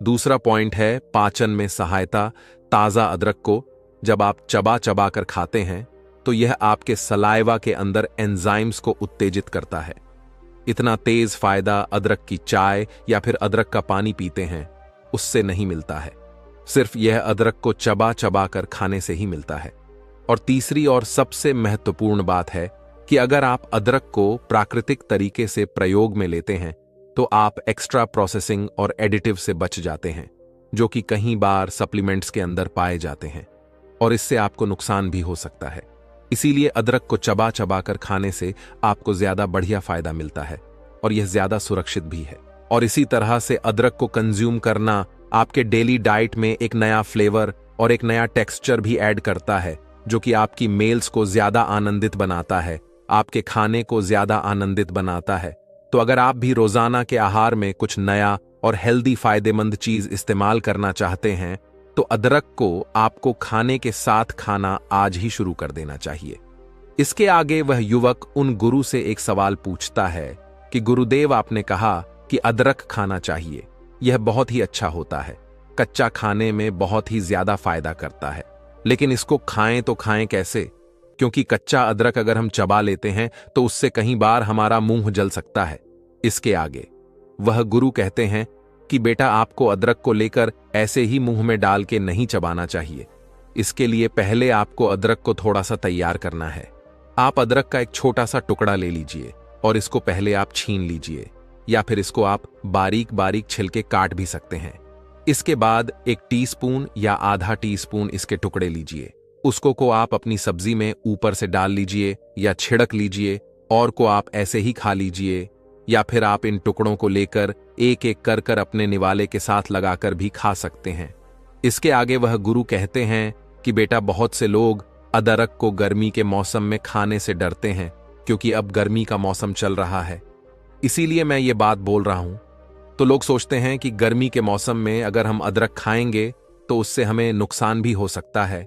दूसरा पॉइंट है पाचन में सहायता। ताजा अदरक को जब आप चबा चबा कर खाते हैं तो यह आपके सलाइवा के अंदर एंजाइम्स को उत्तेजित करता है। इतना तेज फायदा अदरक की चाय या फिर अदरक का पानी पीते हैं उससे नहीं मिलता है, सिर्फ यह अदरक को चबा चबा कर खाने से ही मिलता है। और तीसरी और सबसे महत्वपूर्ण बात है कि अगर आप अदरक को प्राकृतिक तरीके से प्रयोग में लेते हैं तो आप एक्स्ट्रा प्रोसेसिंग और एडिटिव से बच जाते हैं, जो कि कई बार सप्लीमेंट्स के अंदर पाए जाते हैं और इससे आपको नुकसान भी हो सकता है। इसीलिए अदरक को चबा चबा कर खाने से आपको ज्यादा बढ़िया फायदा मिलता है और यह ज्यादा सुरक्षित भी है। और इसी तरह से अदरक को कंज्यूम करना आपके डेली डाइट में एक नया फ्लेवर और एक नया टेक्सचर भी ऐड करता है, जो कि आपकी मील्स को ज्यादा आनंदित बनाता है, आपके खाने को ज्यादा आनंदित बनाता है। तो अगर आप भी रोजाना के आहार में कुछ नया और हेल्दी फायदेमंद चीज इस्तेमाल करना चाहते हैं तो अदरक को आपको खाने के साथ खाना आज ही शुरू कर देना चाहिए। इसके आगे वह युवक उन गुरु से एक सवाल पूछता है कि गुरुदेव, आपने कहा कि अदरक खाना चाहिए, यह बहुत ही अच्छा होता है, कच्चा खाने में बहुत ही ज्यादा फायदा करता है, लेकिन इसको खाएं तो खाएं कैसे? क्योंकि कच्चा अदरक अगर हम चबा लेते हैं तो उससे कई बार हमारा मुंह जल सकता है। इसके आगे वह गुरु कहते हैं कि बेटा, आपको अदरक को लेकर ऐसे ही मुंह में डाल के नहीं चबाना चाहिए। इसके लिए पहले आपको अदरक को थोड़ा सा तैयार करना है। आप अदरक का एक छोटा सा टुकड़ा ले लीजिए और इसको पहले आप छीन लीजिए, या फिर इसको आप बारीक बारीक छिलके काट भी सकते हैं। इसके बाद 1 टीस्पून या आधा टीस्पून इसके टुकड़े लीजिए, उसको को आप अपनी सब्जी में ऊपर से डाल लीजिए या छिड़क लीजिए और को आप ऐसे ही खा लीजिए, या फिर आप इन टुकड़ों को लेकर एक एक कर कर अपने निवाले के साथ लगाकर भी खा सकते हैं। इसके आगे वह गुरु कहते हैं कि बेटा, बहुत से लोग अदरक को गर्मी के मौसम में खाने से डरते हैं क्योंकि अब गर्मी का मौसम चल रहा है, इसीलिए मैं ये बात बोल रहा हूं। तो लोग सोचते हैं कि गर्मी के मौसम में अगर हम अदरक खाएंगे तो उससे हमें नुकसान भी हो सकता है।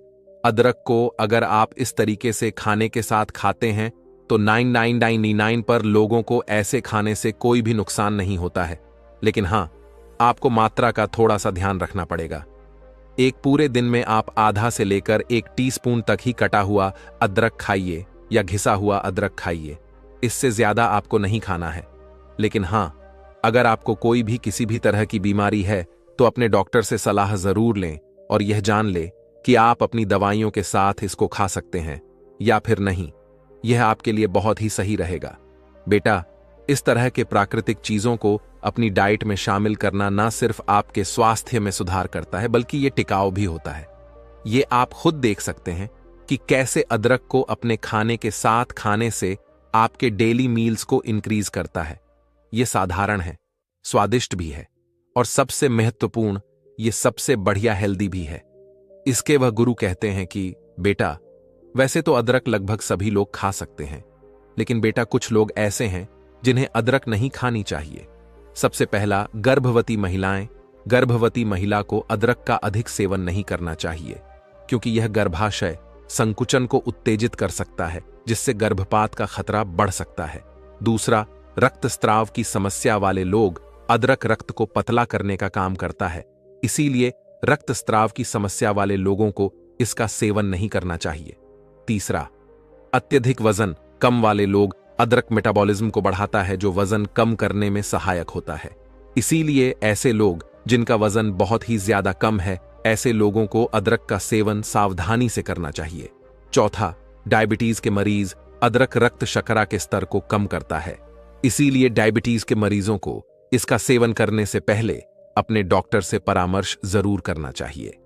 अदरक को अगर आप इस तरीके से खाने के साथ खाते हैं तो 9999 पर लोगों को ऐसे खाने से कोई भी नुकसान नहीं होता है, लेकिन हां, आपको मात्रा का थोड़ा सा ध्यान रखना पड़ेगा। एक पूरे दिन में आप आधा से लेकर 1 टीस्पून तक ही कटा हुआ अदरक खाइए या घिसा हुआ अदरक खाइए, इससे ज्यादा आपको नहीं खाना है। लेकिन हां, अगर आपको कोई भी किसी भी तरह की बीमारी है तो अपने डॉक्टर से सलाह जरूर लें और यह जान लें कि आप अपनी दवाइयों के साथ इसको खा सकते हैं या फिर नहीं। यह आपके लिए बहुत ही सही रहेगा। बेटा, इस तरह के प्राकृतिक चीजों को अपनी डाइट में शामिल करना न सिर्फ आपके स्वास्थ्य में सुधार करता है बल्कि यह टिकाऊ भी होता है। ये आप खुद देख सकते हैं कि कैसे अदरक को अपने खाने के साथ खाने से आपके डेली मील्स को इंक्रीज करता है। यह साधारण है, स्वादिष्ट भी है और सबसे महत्वपूर्ण, यह सबसे बढ़िया हेल्दी भी है। इसके वह गुरु कहते हैं कि बेटा, वैसे तो अदरक लगभग सभी लोग खा सकते हैं, लेकिन बेटा कुछ लोग ऐसे हैं जिन्हें अदरक नहीं खानी चाहिए। सबसे पहला, गर्भवती महिलाएं। गर्भवती महिला को अदरक का अधिक सेवन नहीं करना चाहिए क्योंकि यह गर्भाशय संकुचन को उत्तेजित कर सकता है, जिससे गर्भपात का खतरा बढ़ सकता है। दूसरा, रक्तस्राव की समस्या वाले लोग। अदरक रक्त को पतला करने का काम करता है, इसीलिए रक्तस्राव की समस्या वाले लोगों को इसका सेवन नहीं करना चाहिए। तीसरा, अत्यधिक वजन कम वाले लोग। अदरक मेटाबॉलिज्म को बढ़ाता है जो वजन कम करने में सहायक होता है, इसीलिए ऐसे लोग जिनका वजन बहुत ही ज्यादा कम है, ऐसे लोगों को अदरक का सेवन सावधानी से करना चाहिए। चौथा, डायबिटीज के मरीज। अदरक रक्त शर्करा के स्तर को कम करता है, इसीलिए डायबिटीज के मरीजों को इसका सेवन करने से पहले अपने डॉक्टर से परामर्श जरूर करना चाहिए।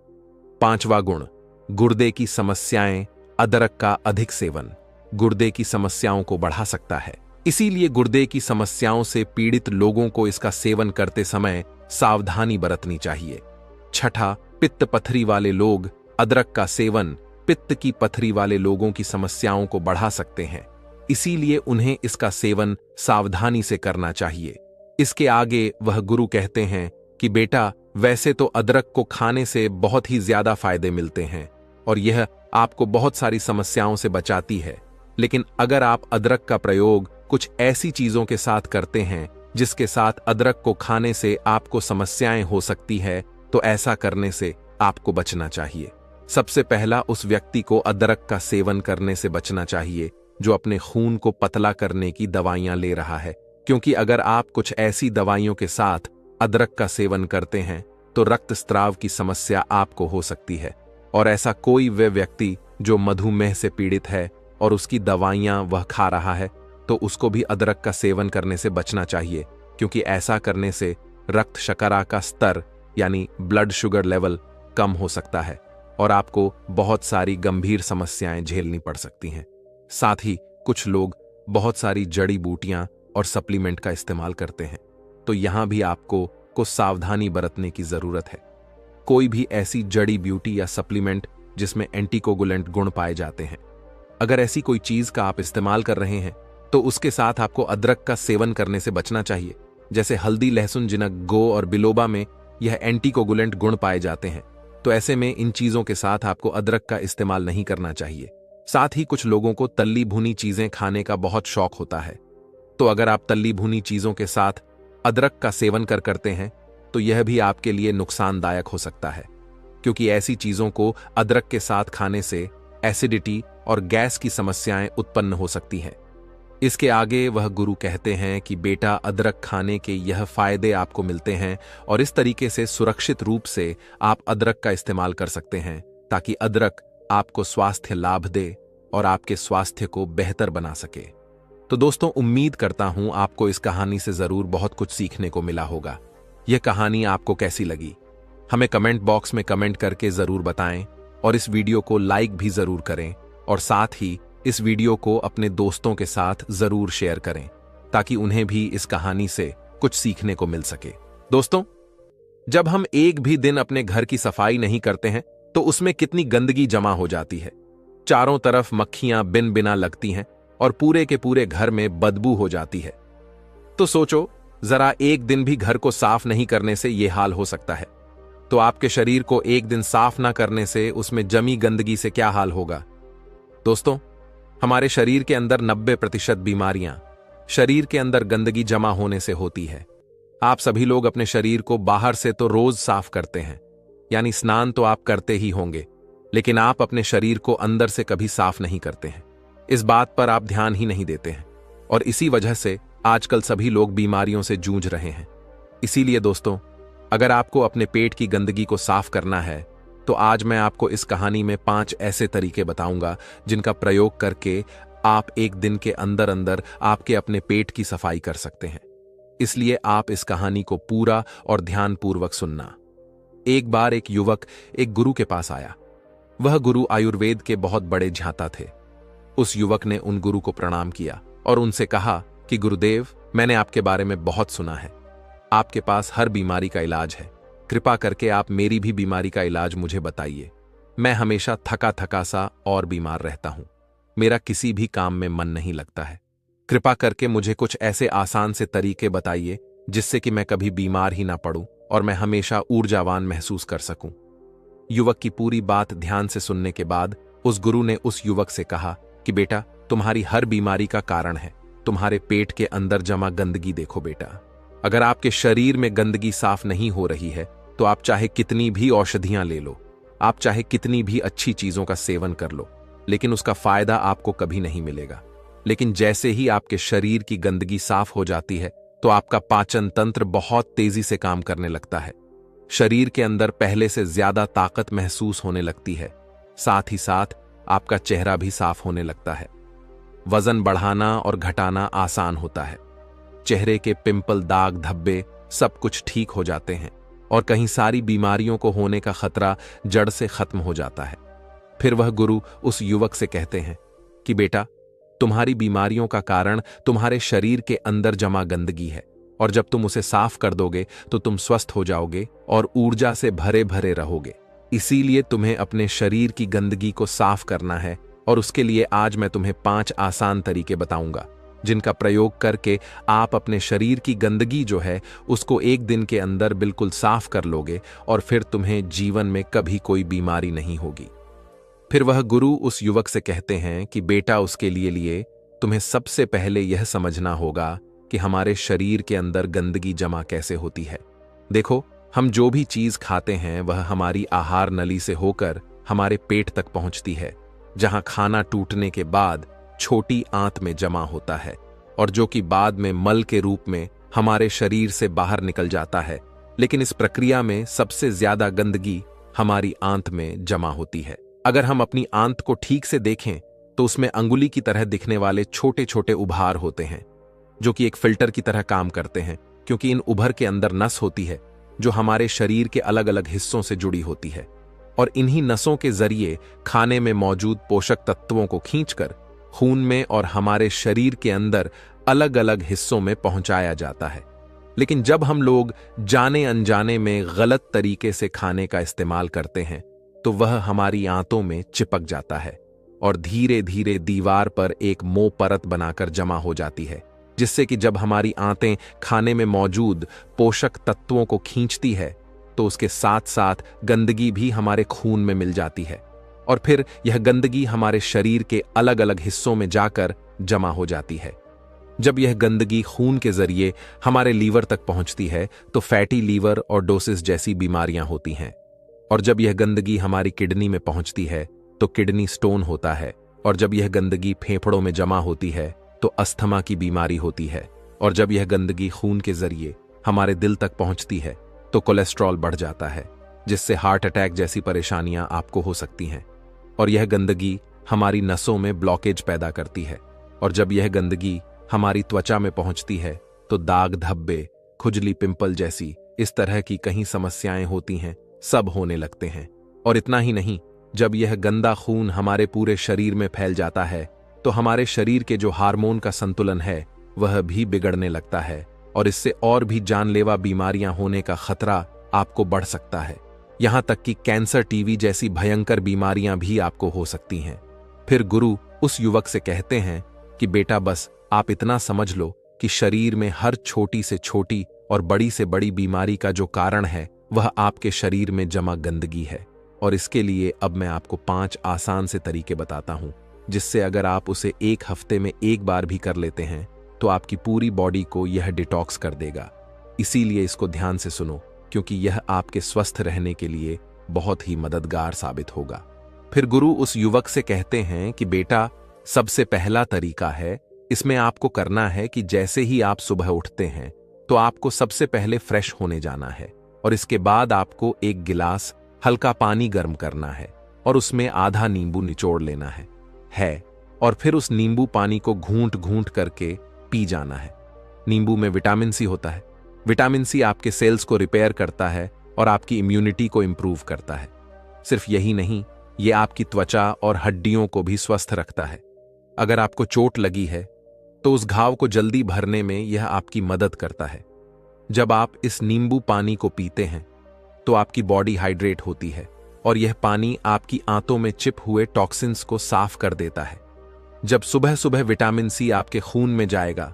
पांचवा गुण, गुर्दे की समस्याएं। अदरक का अधिक सेवन गुर्दे की समस्याओं को बढ़ा सकता है, इसीलिए गुर्दे की समस्याओं से पीड़ित लोगों को इसका सेवन करते समय सावधानी बरतनी चाहिए। छठा, पित्त पथरी वाले लोग। अदरक का सेवन पित्त की पथरी वाले लोगों की समस्याओं को बढ़ा सकते हैं, इसीलिए उन्हें इसका सेवन सावधानी से करना चाहिए। इसके आगे वह गुरु कहते हैं कि बेटा, वैसे तो अदरक को खाने से बहुत ही ज्यादा फायदे मिलते हैं और यह आपको बहुत सारी समस्याओं से बचाती है, लेकिन अगर आप अदरक का प्रयोग कुछ ऐसी चीजों के साथ करते हैं जिसके साथ अदरक को खाने से आपको समस्याएं हो सकती है, तो ऐसा करने से आपको बचना चाहिए। सबसे पहला, उस व्यक्ति को अदरक का सेवन करने से बचना चाहिए जो अपने खून को पतला करने की दवाइयां ले रहा है, क्योंकि अगर आप कुछ ऐसी दवाइयों के साथ अदरक का सेवन करते हैं तो रक्तस्राव की समस्या आपको हो सकती है। और ऐसा कोई वह व्यक्ति जो मधुमेह से पीड़ित है और उसकी दवाइयां वह खा रहा है, तो उसको भी अदरक का सेवन करने से बचना चाहिए, क्योंकि ऐसा करने से रक्त शर्करा का स्तर यानी ब्लड शुगर लेवल कम हो सकता है और आपको बहुत सारी गंभीर समस्याएं झेलनी पड़ सकती हैं। साथ ही कुछ लोग बहुत सारी जड़ी बूटियां और सप्लीमेंट का इस्तेमाल करते हैं, तो यहां भी आपको कुछ सावधानी बरतने की जरूरत है। कोई भी ऐसी जड़ी ब्यूटी या सप्लीमेंट जिसमें एंटीकोगुलेंट गुण पाए जाते हैं, अगर ऐसी कोई चीज का आप इस्तेमाल कर रहे हैं तो उसके साथ आपको अदरक का सेवन करने से बचना चाहिए। जैसे हल्दी, लहसुन, जिनक, गो और बिलोबा में यह एंटीकोगुलेंट गुण पाए जाते हैं, तो ऐसे में इन चीजों के साथ आपको अदरक का इस्तेमाल नहीं करना चाहिए। साथ ही कुछ लोगों को तली भुनी चीजें खाने का बहुत शौक होता है, तो अगर आप तली भुनी चीजों के साथ अदरक का सेवन करते हैं तो यह भी आपके लिए नुकसानदायक हो सकता है, क्योंकि ऐसी चीजों को अदरक के साथ खाने से एसिडिटी और गैस की समस्याएं उत्पन्न हो सकती हैं। इसके आगे वह गुरु कहते हैं कि बेटा, अदरक खाने के यह फायदे आपको मिलते हैं और इस तरीके से सुरक्षित रूप से आप अदरक का इस्तेमाल कर सकते हैं ताकि अदरक आपको स्वास्थ्य लाभ दे और आपके स्वास्थ्य को बेहतर बना सके। तो दोस्तों, उम्मीद करता हूं आपको इस कहानी से जरूर बहुत कुछ सीखने को मिला होगा। यह कहानी आपको कैसी लगी हमें कमेंट बॉक्स में कमेंट करके जरूर बताएं और इस वीडियो को लाइक भी जरूर करें और साथ ही इस वीडियो को अपने दोस्तों के साथ जरूर शेयर करें ताकि उन्हें भी इस कहानी से कुछ सीखने को मिल सके। दोस्तों, जब हम एक भी दिन अपने घर की सफाई नहीं करते हैं तो उसमें कितनी गंदगी जमा हो जाती है। चारों तरफ मक्खियां बिन बिना लगती हैं और पूरे के पूरे घर में बदबू हो जाती है। तो सोचो, जरा एक दिन भी घर को साफ नहीं करने से यह हाल हो सकता है, तो आपके शरीर को एक दिन साफ ना करने से उसमें जमी गंदगी से क्या हाल होगा। दोस्तों, हमारे शरीर के अंदर 90% बीमारियां शरीर के अंदर गंदगी जमा होने से होती है। आप सभी लोग अपने शरीर को बाहर से तो रोज साफ करते हैं, यानी स्नान तो आप करते ही होंगे, लेकिन आप अपने शरीर को अंदर से कभी साफ नहीं करते हैं। इस बात पर आप ध्यान ही नहीं देते हैं और इसी वजह से आजकल सभी लोग बीमारियों से जूझ रहे हैं। इसीलिए दोस्तों, अगर आपको अपने पेट की गंदगी को साफ करना है तो आज मैं आपको इस कहानी में 5 ऐसे तरीके बताऊंगा जिनका प्रयोग करके आप एक दिन के अंदर अंदर आपके अपने पेट की सफाई कर सकते हैं। इसलिए आप इस कहानी को पूरा और ध्यानपूर्वक सुनना। एक बार एक युवक एक गुरु के पास आया। वह गुरु आयुर्वेद के बहुत बड़े ज्ञाता थे। उस युवक ने उन गुरु को प्रणाम किया और उनसे कहा कि गुरुदेव, मैंने आपके बारे में बहुत सुना है। आपके पास हर बीमारी का इलाज है। कृपा करके आप मेरी भी बीमारी का इलाज मुझे बताइए। मैं हमेशा थका थका सा और बीमार रहता हूं। मेरा किसी भी काम में मन नहीं लगता है। कृपा करके मुझे कुछ ऐसे आसान से तरीके बताइए जिससे कि मैं कभी बीमार ही ना पड़ूं और मैं हमेशा ऊर्जावान महसूस कर सकूं। युवक की पूरी बात ध्यान से सुनने के बाद उस गुरु ने उस युवक से कहा कि बेटा, तुम्हारी हर बीमारी का कारण है तुम्हारे पेट के अंदर जमा गंदगी। देखो बेटा, अगर आपके शरीर में गंदगी साफ नहीं हो रही है तो आप चाहे कितनी भी औषधियां ले लो, आप चाहे कितनी भी अच्छी चीजों का सेवन कर लो, लेकिन उसका फायदा आपको कभी नहीं मिलेगा। लेकिन जैसे ही आपके शरीर की गंदगी साफ हो जाती है तो आपका पाचन तंत्र बहुत तेजी से काम करने लगता है। शरीर के अंदर पहले से ज्यादा ताकत महसूस होने लगती है। साथ ही साथ आपका चेहरा भी साफ होने लगता है। वजन बढ़ाना और घटाना आसान होता है। चेहरे के पिंपल, दाग, धब्बे सब कुछ ठीक हो जाते हैं और कहीं सारी बीमारियों को होने का खतरा जड़ से खत्म हो जाता है। फिर वह गुरु उस युवक से कहते हैं कि बेटा, तुम्हारी बीमारियों का कारण तुम्हारे शरीर के अंदर जमा गंदगी है और जब तुम उसे साफ कर दोगे तो तुम स्वस्थ हो जाओगे और ऊर्जा से भरे भरे रहोगे। इसीलिए तुम्हें अपने शरीर की गंदगी को साफ करना है और उसके लिए आज मैं तुम्हें 5 आसान तरीके बताऊंगा जिनका प्रयोग करके आप अपने शरीर की गंदगी जो है उसको एक दिन के अंदर बिल्कुल साफ कर लोगे और फिर तुम्हें जीवन में कभी कोई बीमारी नहीं होगी। फिर वह गुरु उस युवक से कहते हैं कि बेटा, उसके लिए तुम्हें सबसे पहले यह समझना होगा कि हमारे शरीर के अंदर गंदगी जमा कैसे होती है। देखो, हम जो भी चीज खाते हैं वह हमारी आहार नली से होकर हमारे पेट तक पहुंचती है, जहां खाना टूटने के बाद छोटी आंत में जमा होता है और जो कि बाद में मल के रूप में हमारे शरीर से बाहर निकल जाता है। लेकिन इस प्रक्रिया में सबसे ज्यादा गंदगी हमारी आंत में जमा होती है। अगर हम अपनी आंत को ठीक से देखें तो उसमें अंगुली की तरह दिखने वाले छोटे छोटे उभार होते हैं जो कि एक फिल्टर की तरह काम करते हैं, क्योंकि इन उभर के अंदर नस होती है जो हमारे शरीर के अलग अलग हिस्सों से जुड़ी होती है और इन्हीं नसों के जरिए खाने में मौजूद पोषक तत्वों को खींचकर खून में और हमारे शरीर के अंदर अलग अलग हिस्सों में पहुंचाया जाता है। लेकिन जब हम लोग जाने अनजाने में गलत तरीके से खाने का इस्तेमाल करते हैं तो वह हमारी आंतों में चिपक जाता है और धीरे धीरे दीवार पर एक मोम परत बनाकर जमा हो जाती है, जिससे कि जब हमारी आंतें खाने में मौजूद पोषक तत्वों को खींचती है तो उसके साथ साथ गंदगी भी हमारे खून में मिल जाती है और फिर यह गंदगी हमारे शरीर के अलग अलग हिस्सों में जाकर जमा हो जाती है। जब यह गंदगी खून के जरिए हमारे लीवर तक पहुंचती है तो फैटी लीवर और डोसिस जैसी बीमारियां होती हैं और जब यह गंदगी हमारी किडनी में पहुंचती है तो किडनी स्टोन होता है और जब यह गंदगी फेफड़ों में जमा होती है तो अस्थमा की बीमारी होती है और जब यह गंदगी खून के जरिए हमारे दिल तक पहुंचती है तो कोलेस्ट्रॉल बढ़ जाता है, जिससे हार्ट अटैक जैसी परेशानियां आपको हो सकती हैं और यह गंदगी हमारी नसों में ब्लॉकेज पैदा करती है और जब यह गंदगी हमारी त्वचा में पहुंचती है तो दाग, धब्बे, खुजली, पिंपल जैसी इस तरह की कई समस्याएं होती हैं, सब होने लगते हैं। और इतना ही नहीं, जब यह गंदा खून हमारे पूरे शरीर में फैल जाता है तो हमारे शरीर के जो हार्मोन का संतुलन है वह भी बिगड़ने लगता है और इससे और भी जानलेवा बीमारियां होने का खतरा आपको बढ़ सकता है। यहां तक कि कैंसर, टीबी जैसी भयंकर बीमारियां भी आपको हो सकती हैं। फिर गुरु उस युवक से कहते हैं कि बेटा बस आप इतना समझ लो कि शरीर में हर छोटी से छोटी और बड़ी से बड़ी बीमारी का जो कारण है वह आपके शरीर में जमा गंदगी है। और इसके लिए अब मैं आपको 5 आसान से तरीके बताता हूं, जिससे अगर आप उसे 1 हफ्ते में 1 बार भी कर लेते हैं तो आपकी पूरी बॉडी को यह डिटॉक्स कर देगा। इसीलिए इसको ध्यान से सुनो, क्योंकि यह आपके स्वस्थ रहने के लिए बहुत ही मददगार साबित होगा। फिर गुरु उस युवक से कहते हैं कि बेटा सबसे पहला तरीका है, इसमें आपको करना है कि जैसे ही आप सुबह उठते हैं तो आपको सबसे पहले फ्रेश होने जाना है और इसके बाद आपको 1 गिलास हल्का पानी गर्म करना है और उसमें आधा नींबू निचोड़ लेना है और फिर उस नींबू पानी को घूंट घूंट करके पी जाना है। नींबू में विटामिन सी होता है। विटामिन सी आपके सेल्स को रिपेयर करता है और आपकी इम्यूनिटी को इंप्रूव करता है। सिर्फ यही नहीं, ये आपकी त्वचा और हड्डियों को भी स्वस्थ रखता है। अगर आपको चोट लगी है तो उस घाव को जल्दी भरने में यह आपकी मदद करता है। जब आप इस नींबू पानी को पीते हैं तो आपकी बॉडी हाइड्रेट होती है और यह पानी आपकी आंतों में चिप हुए टॉक्सिन्स को साफ कर देता है। जब सुबह सुबह विटामिन सी आपके खून में जाएगा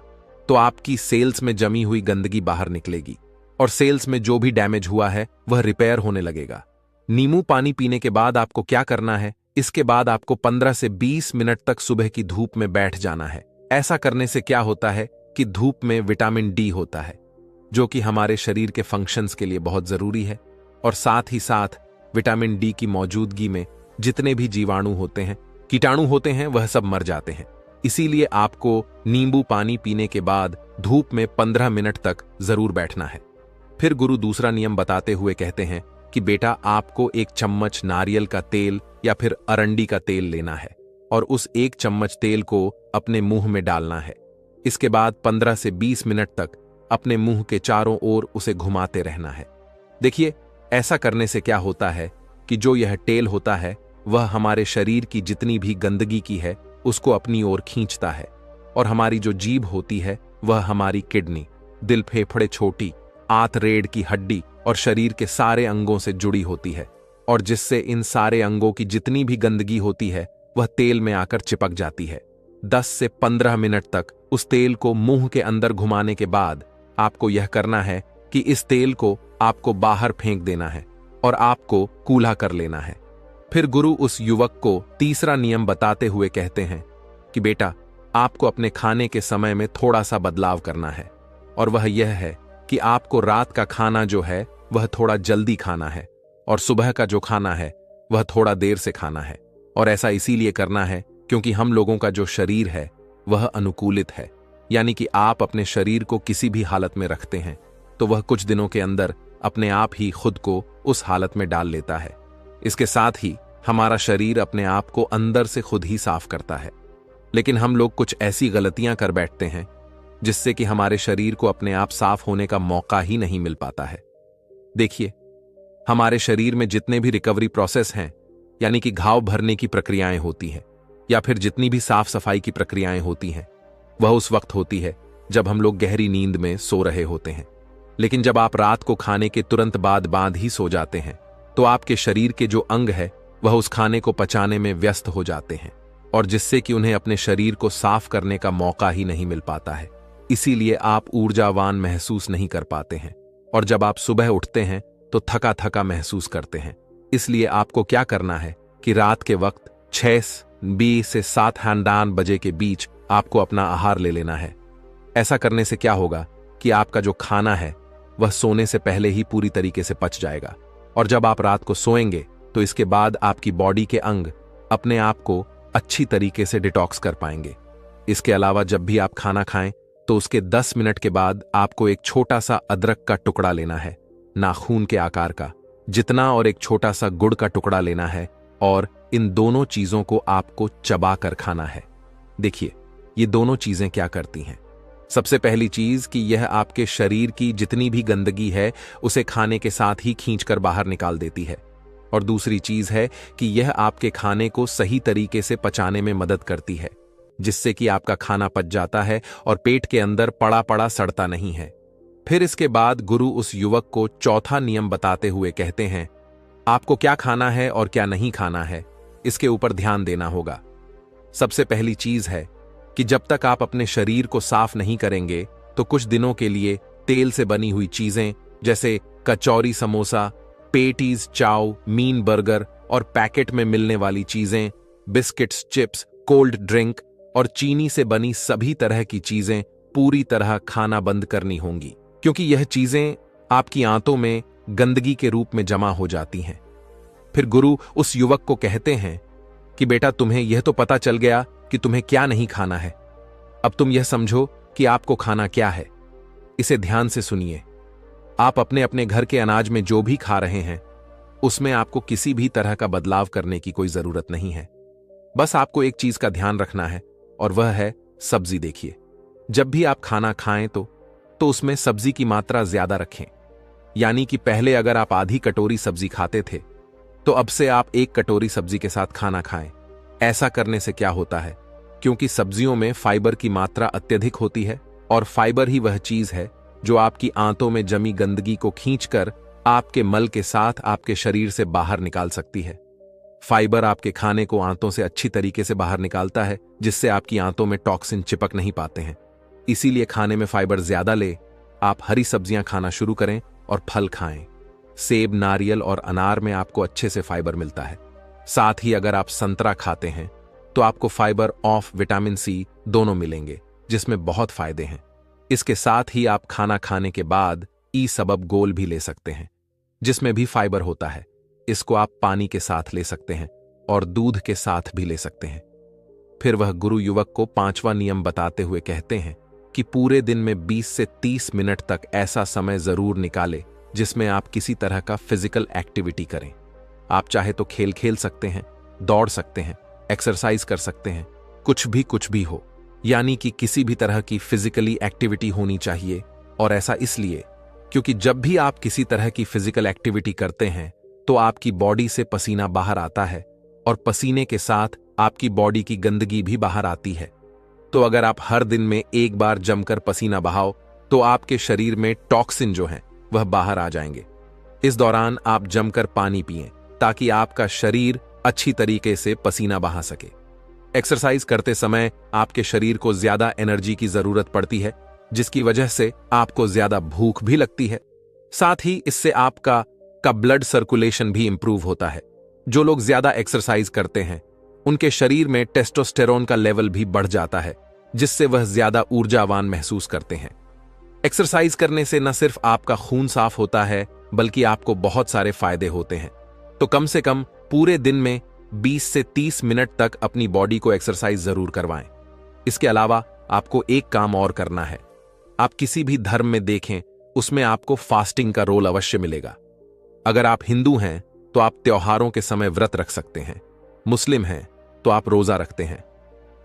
तो आपकी सेल्स में जमी हुई गंदगी बाहर निकलेगी और सेल्स में जो भी डैमेज हुआ है वह रिपेयर होने लगेगा। नींबू पानी पीने के बाद आपको क्या करना है, इसके बाद आपको 15 से 20 मिनट तक सुबह की धूप में बैठ जाना है। ऐसा करने से क्या होता है कि धूप में विटामिन डी होता है, जो कि हमारे शरीर के फंक्शंस के लिए बहुत जरूरी है और साथ ही साथ विटामिन डी की मौजूदगी में जितने भी जीवाणु होते हैं, कीटाणु होते हैं, वह सब मर जाते हैं। इसीलिए आपको नींबू पानी पीने के बाद धूप में 15 मिनट तक जरूर बैठना है। फिर गुरु दूसरा नियम बताते हुए कहते हैं कि बेटा आपको 1 चम्मच नारियल का तेल या फिर अरंडी का तेल लेना है और उस 1 चम्मच तेल को अपने मुंह में डालना है। इसके बाद 15 से 20 मिनट तक अपने मुंह के चारों ओर उसे घुमाते रहना है। देखिए, ऐसा करने से क्या होता है कि जो यह तेल होता है वह हमारे शरीर की जितनी भी गंदगी की है उसको अपनी ओर खींचता है और हमारी जो जीभ होती है वह हमारी किडनी, दिल, फेफड़े, छोटी आंत, रीढ़ की हड्डी और शरीर के सारे अंगों से जुड़ी होती है और जिससे इन सारे अंगों की जितनी भी गंदगी होती है वह तेल में आकर चिपक जाती है। 10 से 15 मिनट तक उस तेल को मुंह के अंदर घुमाने के बाद आपको यह करना है कि इस तेल को आपको बाहर फेंक देना है और आपको कूल्हा कर लेना है। फिर गुरु उस युवक को तीसरा नियम बताते हुए कहते हैं कि बेटा आपको अपने खाने के समय में थोड़ा सा बदलाव करना है और वह यह है कि आपको रात का खाना जो है वह थोड़ा जल्दी खाना है और सुबह का जो खाना है वह थोड़ा देर से खाना है। और ऐसा इसीलिए करना है क्योंकि हम लोगों का जो शरीर है वह अनुकूलित है, यानी कि आप अपने शरीर को किसी भी हालत में रखते हैं तो वह कुछ दिनों के अंदर अपने आप ही खुद को उस हालत में डाल लेता है। इसके साथ ही हमारा शरीर अपने आप को अंदर से खुद ही साफ करता है। लेकिन हम लोग कुछ ऐसी गलतियां कर बैठते हैं जिससे कि हमारे शरीर को अपने आप साफ होने का मौका ही नहीं मिल पाता है। देखिए, हमारे शरीर में जितने भी रिकवरी प्रोसेस हैं, यानी कि घाव भरने की प्रक्रियाएं होती हैं या फिर जितनी भी साफ सफाई की प्रक्रियाएं होती हैं, वह उस वक्त होती है जब हम लोग गहरी नींद में सो रहे होते हैं। लेकिन जब आप रात को खाने के तुरंत बाद ही सो जाते हैं तो आपके शरीर के जो अंग है वह उस खाने को पचाने में व्यस्त हो जाते हैं और जिससे कि उन्हें अपने शरीर को साफ करने का मौका ही नहीं मिल पाता है। इसीलिए आप ऊर्जावान महसूस नहीं कर पाते हैं और जब आप सुबह उठते हैं तो थका थका महसूस करते हैं। इसलिए आपको क्या करना है कि रात के वक्त 6:20 से 7 बजे के बीच आपको अपना आहार ले लेना है। ऐसा करने से क्या होगा कि आपका जो खाना है वह सोने से पहले ही पूरी तरीके से पच जाएगा और जब आप रात को सोएंगे तो इसके बाद आपकी बॉडी के अंग अपने आप को अच्छी तरीके से डिटॉक्स कर पाएंगे। इसके अलावा जब भी आप खाना खाएं तो उसके 10 मिनट के बाद आपको एक छोटा सा अदरक का टुकड़ा लेना है, नाखून के आकार का जितना, और एक छोटा सा गुड़ का टुकड़ा लेना है और इन दोनों चीजों को आपको चबा कर खाना है। देखिए, ये दोनों चीजें क्या करती हैं। सबसे पहली चीज कि यह आपके शरीर की जितनी भी गंदगी है उसे खाने के साथ ही खींचकर बाहर निकाल देती है और दूसरी चीज है कि यह आपके खाने को सही तरीके से पचाने में मदद करती है, जिससे कि आपका खाना पच जाता है और पेट के अंदर पड़ा पड़ा सड़ता नहीं है। फिर इसके बाद गुरु उस युवक को चौथा नियम बताते हुए कहते हैं, आपको क्या खाना है और क्या नहीं खाना है इसके ऊपर ध्यान देना होगा। सबसे पहली चीज है कि जब तक आप अपने शरीर को साफ नहीं करेंगे तो कुछ दिनों के लिए तेल से बनी हुई चीजें जैसे कचौरी, समोसा, पेटीज, चाव, मीन बर्गर और पैकेट में मिलने वाली चीजें, बिस्किट्स, चिप्स, कोल्ड ड्रिंक और चीनी से बनी सभी तरह की चीजें पूरी तरह खाना बंद करनी होंगी, क्योंकि यह चीजें आपकी आंतों में गंदगी के रूप में जमा हो जाती हैं। फिर गुरु उस युवक को कहते हैं कि बेटा, तुम्हें यह तो पता चल गया कि तुम्हें क्या नहीं खाना है। अब तुम यह समझो कि आपको खाना क्या है। इसे ध्यान से सुनिए। आप अपने अपने घर के अनाज में जो भी खा रहे हैं उसमें आपको किसी भी तरह का बदलाव करने की कोई जरूरत नहीं है। बस आपको एक चीज का ध्यान रखना है और वह है सब्जी। देखिए, जब भी आप खाना खाएं तो उसमें सब्जी की मात्रा ज्यादा रखें। यानी कि पहले अगर आप आधी कटोरी सब्जी खाते थे तो अब से आप 1 कटोरी सब्जी के साथ खाना खाएं। ऐसा करने से क्या होता है, क्योंकि सब्जियों में फाइबर की मात्रा अत्यधिक होती है और फाइबर ही वह चीज है जो आपकी आंतों में जमी गंदगी को खींचकर आपके मल के साथ आपके शरीर से बाहर निकाल सकती है। फाइबर आपके खाने को आंतों से अच्छी तरीके से बाहर निकालता है, जिससे आपकी आंतों में टॉक्सिन चिपक नहीं पाते हैं। इसीलिए खाने में फाइबर ज्यादा ले आप हरी सब्जियां खाना शुरू करें और फल खाएं। सेब, नारियल और अनार में आपको अच्छे से फाइबर मिलता है। साथ ही अगर आप संतरा खाते हैं तो आपको फाइबर ऑफ विटामिन सी दोनों मिलेंगे, जिसमें बहुत फायदे हैं। इसके साथ ही आप खाना खाने के बाद ई सबब गोल भी ले सकते हैं, जिसमें भी फाइबर होता है। इसको आप पानी के साथ ले सकते हैं और दूध के साथ भी ले सकते हैं। फिर वह गुरु युवक को 5वां नियम बताते हुए कहते हैं कि पूरे दिन में 20 से 30 मिनट तक ऐसा समय जरूर निकाले जिसमें आप किसी तरह का फिजिकल एक्टिविटी करें। आप चाहे तो खेल खेल सकते हैं, दौड़ सकते हैं, एक्सरसाइज कर सकते हैं, कुछ भी हो, यानी कि किसी भी तरह की फिजिकली एक्टिविटी होनी चाहिए। और ऐसा इसलिए क्योंकि जब भी आप किसी तरह की फिजिकल एक्टिविटी करते हैं तो आपकी बॉडी से पसीना बाहर आता है और पसीने के साथ आपकी बॉडी की गंदगी भी बाहर आती है। तो अगर आप हर दिन में एक बार जमकर पसीना बहाओ तो आपके शरीर में टॉक्सिन जो हैं वह बाहर आ जाएंगे। इस दौरान आप जमकर पानी पिएं ताकि आपका शरीर अच्छी तरीके से पसीना बहा सके। एक्सरसाइज करते समय आपके शरीर को ज्यादा एनर्जी की जरूरत पड़ती है, जिसकी वजह से आपको ज्यादा भूख भी लगती है। साथ ही इससे आपका ब्लड सर्कुलेशन भी इंप्रूव होता है। जो लोग ज्यादा एक्सरसाइज करते हैं उनके शरीर में टेस्टोस्टेरोन का लेवल भी बढ़ जाता है, जिससे वह ज्यादा ऊर्जावान महसूस करते हैं। एक्सरसाइज करने से न सिर्फ आपका खून साफ होता है बल्कि आपको बहुत सारे फायदे होते हैं। तो कम से कम पूरे दिन में 20 से 30 मिनट तक अपनी बॉडी को एक्सरसाइज जरूर करवाएं। इसके अलावा आपको एक काम और करना है। आप किसी भी धर्म में देखें, उसमें आपको फास्टिंग का रोल अवश्य मिलेगा। अगर आप हिंदू हैं तो आप त्योहारों के समय व्रत रख सकते हैं, मुस्लिम हैं तो आप रोजा रखते हैं।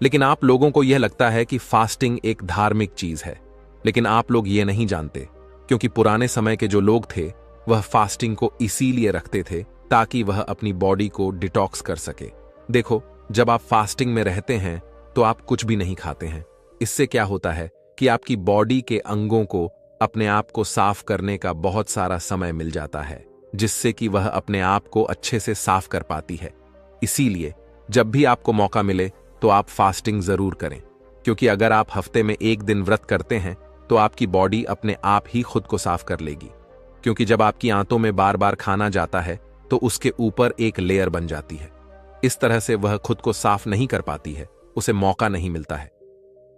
लेकिन आप लोगों को यह लगता है कि फास्टिंग एक धार्मिक चीज है, लेकिन आप लोग ये नहीं जानते, क्योंकि पुराने समय के जो लोग थे वह फास्टिंग को इसीलिए रखते थे ताकि वह अपनी बॉडी को डिटॉक्स कर सके। देखो, जब आप फास्टिंग में रहते हैं तो आप कुछ भी नहीं खाते हैं। इससे क्या होता है कि आपकी बॉडी के अंगों को अपने आप को साफ करने का बहुत सारा समय मिल जाता है, जिससे कि वह अपने आप को अच्छे से साफ कर पाती है। इसीलिए जब भी आपको मौका मिले तो आप फास्टिंग जरूर करें, क्योंकि अगर आप हफ्ते में 1 दिन व्रत करते हैं तो आपकी बॉडी अपने आप ही खुद को साफ कर लेगी। क्योंकि जब आपकी आंतों में बार बार खाना जाता है तो उसके ऊपर एक लेयर बन जाती है। इस तरह से वह खुद को साफ नहीं कर पाती है, उसे मौका नहीं मिलता है।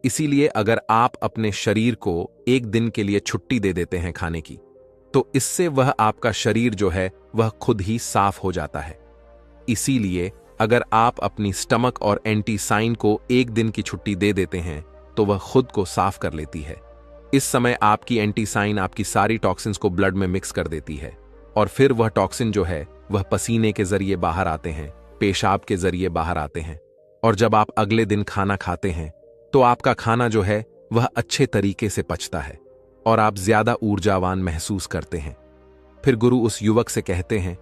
इसीलिए अगर आप अपने शरीर को 1 दिन के लिए छुट्टी दे देते हैं खाने की, तो इससे वह आपका शरीर जो है वह खुद ही साफ हो जाता है। इसीलिए अगर आप अपनी स्टमक और एंटीसाइन को 1 दिन की छुट्टी दे देते हैं तो वह खुद को साफ कर लेती है। इस समय आपकी एंटीसाइन आपकी सारी टॉक्सिन्स को ब्लड में मिक्स कर देती है और फिर वह टॉक्सिन जो है वह पसीने के जरिए बाहर आते हैं, पेशाब के जरिए बाहर आते हैं। और जब आप अगले दिन खाना खाते हैं तो आपका खाना जो है वह अच्छे तरीके से पचता है और आप ज्यादा ऊर्जावान महसूस करते हैं। फिर गुरु उस युवक से कहते हैं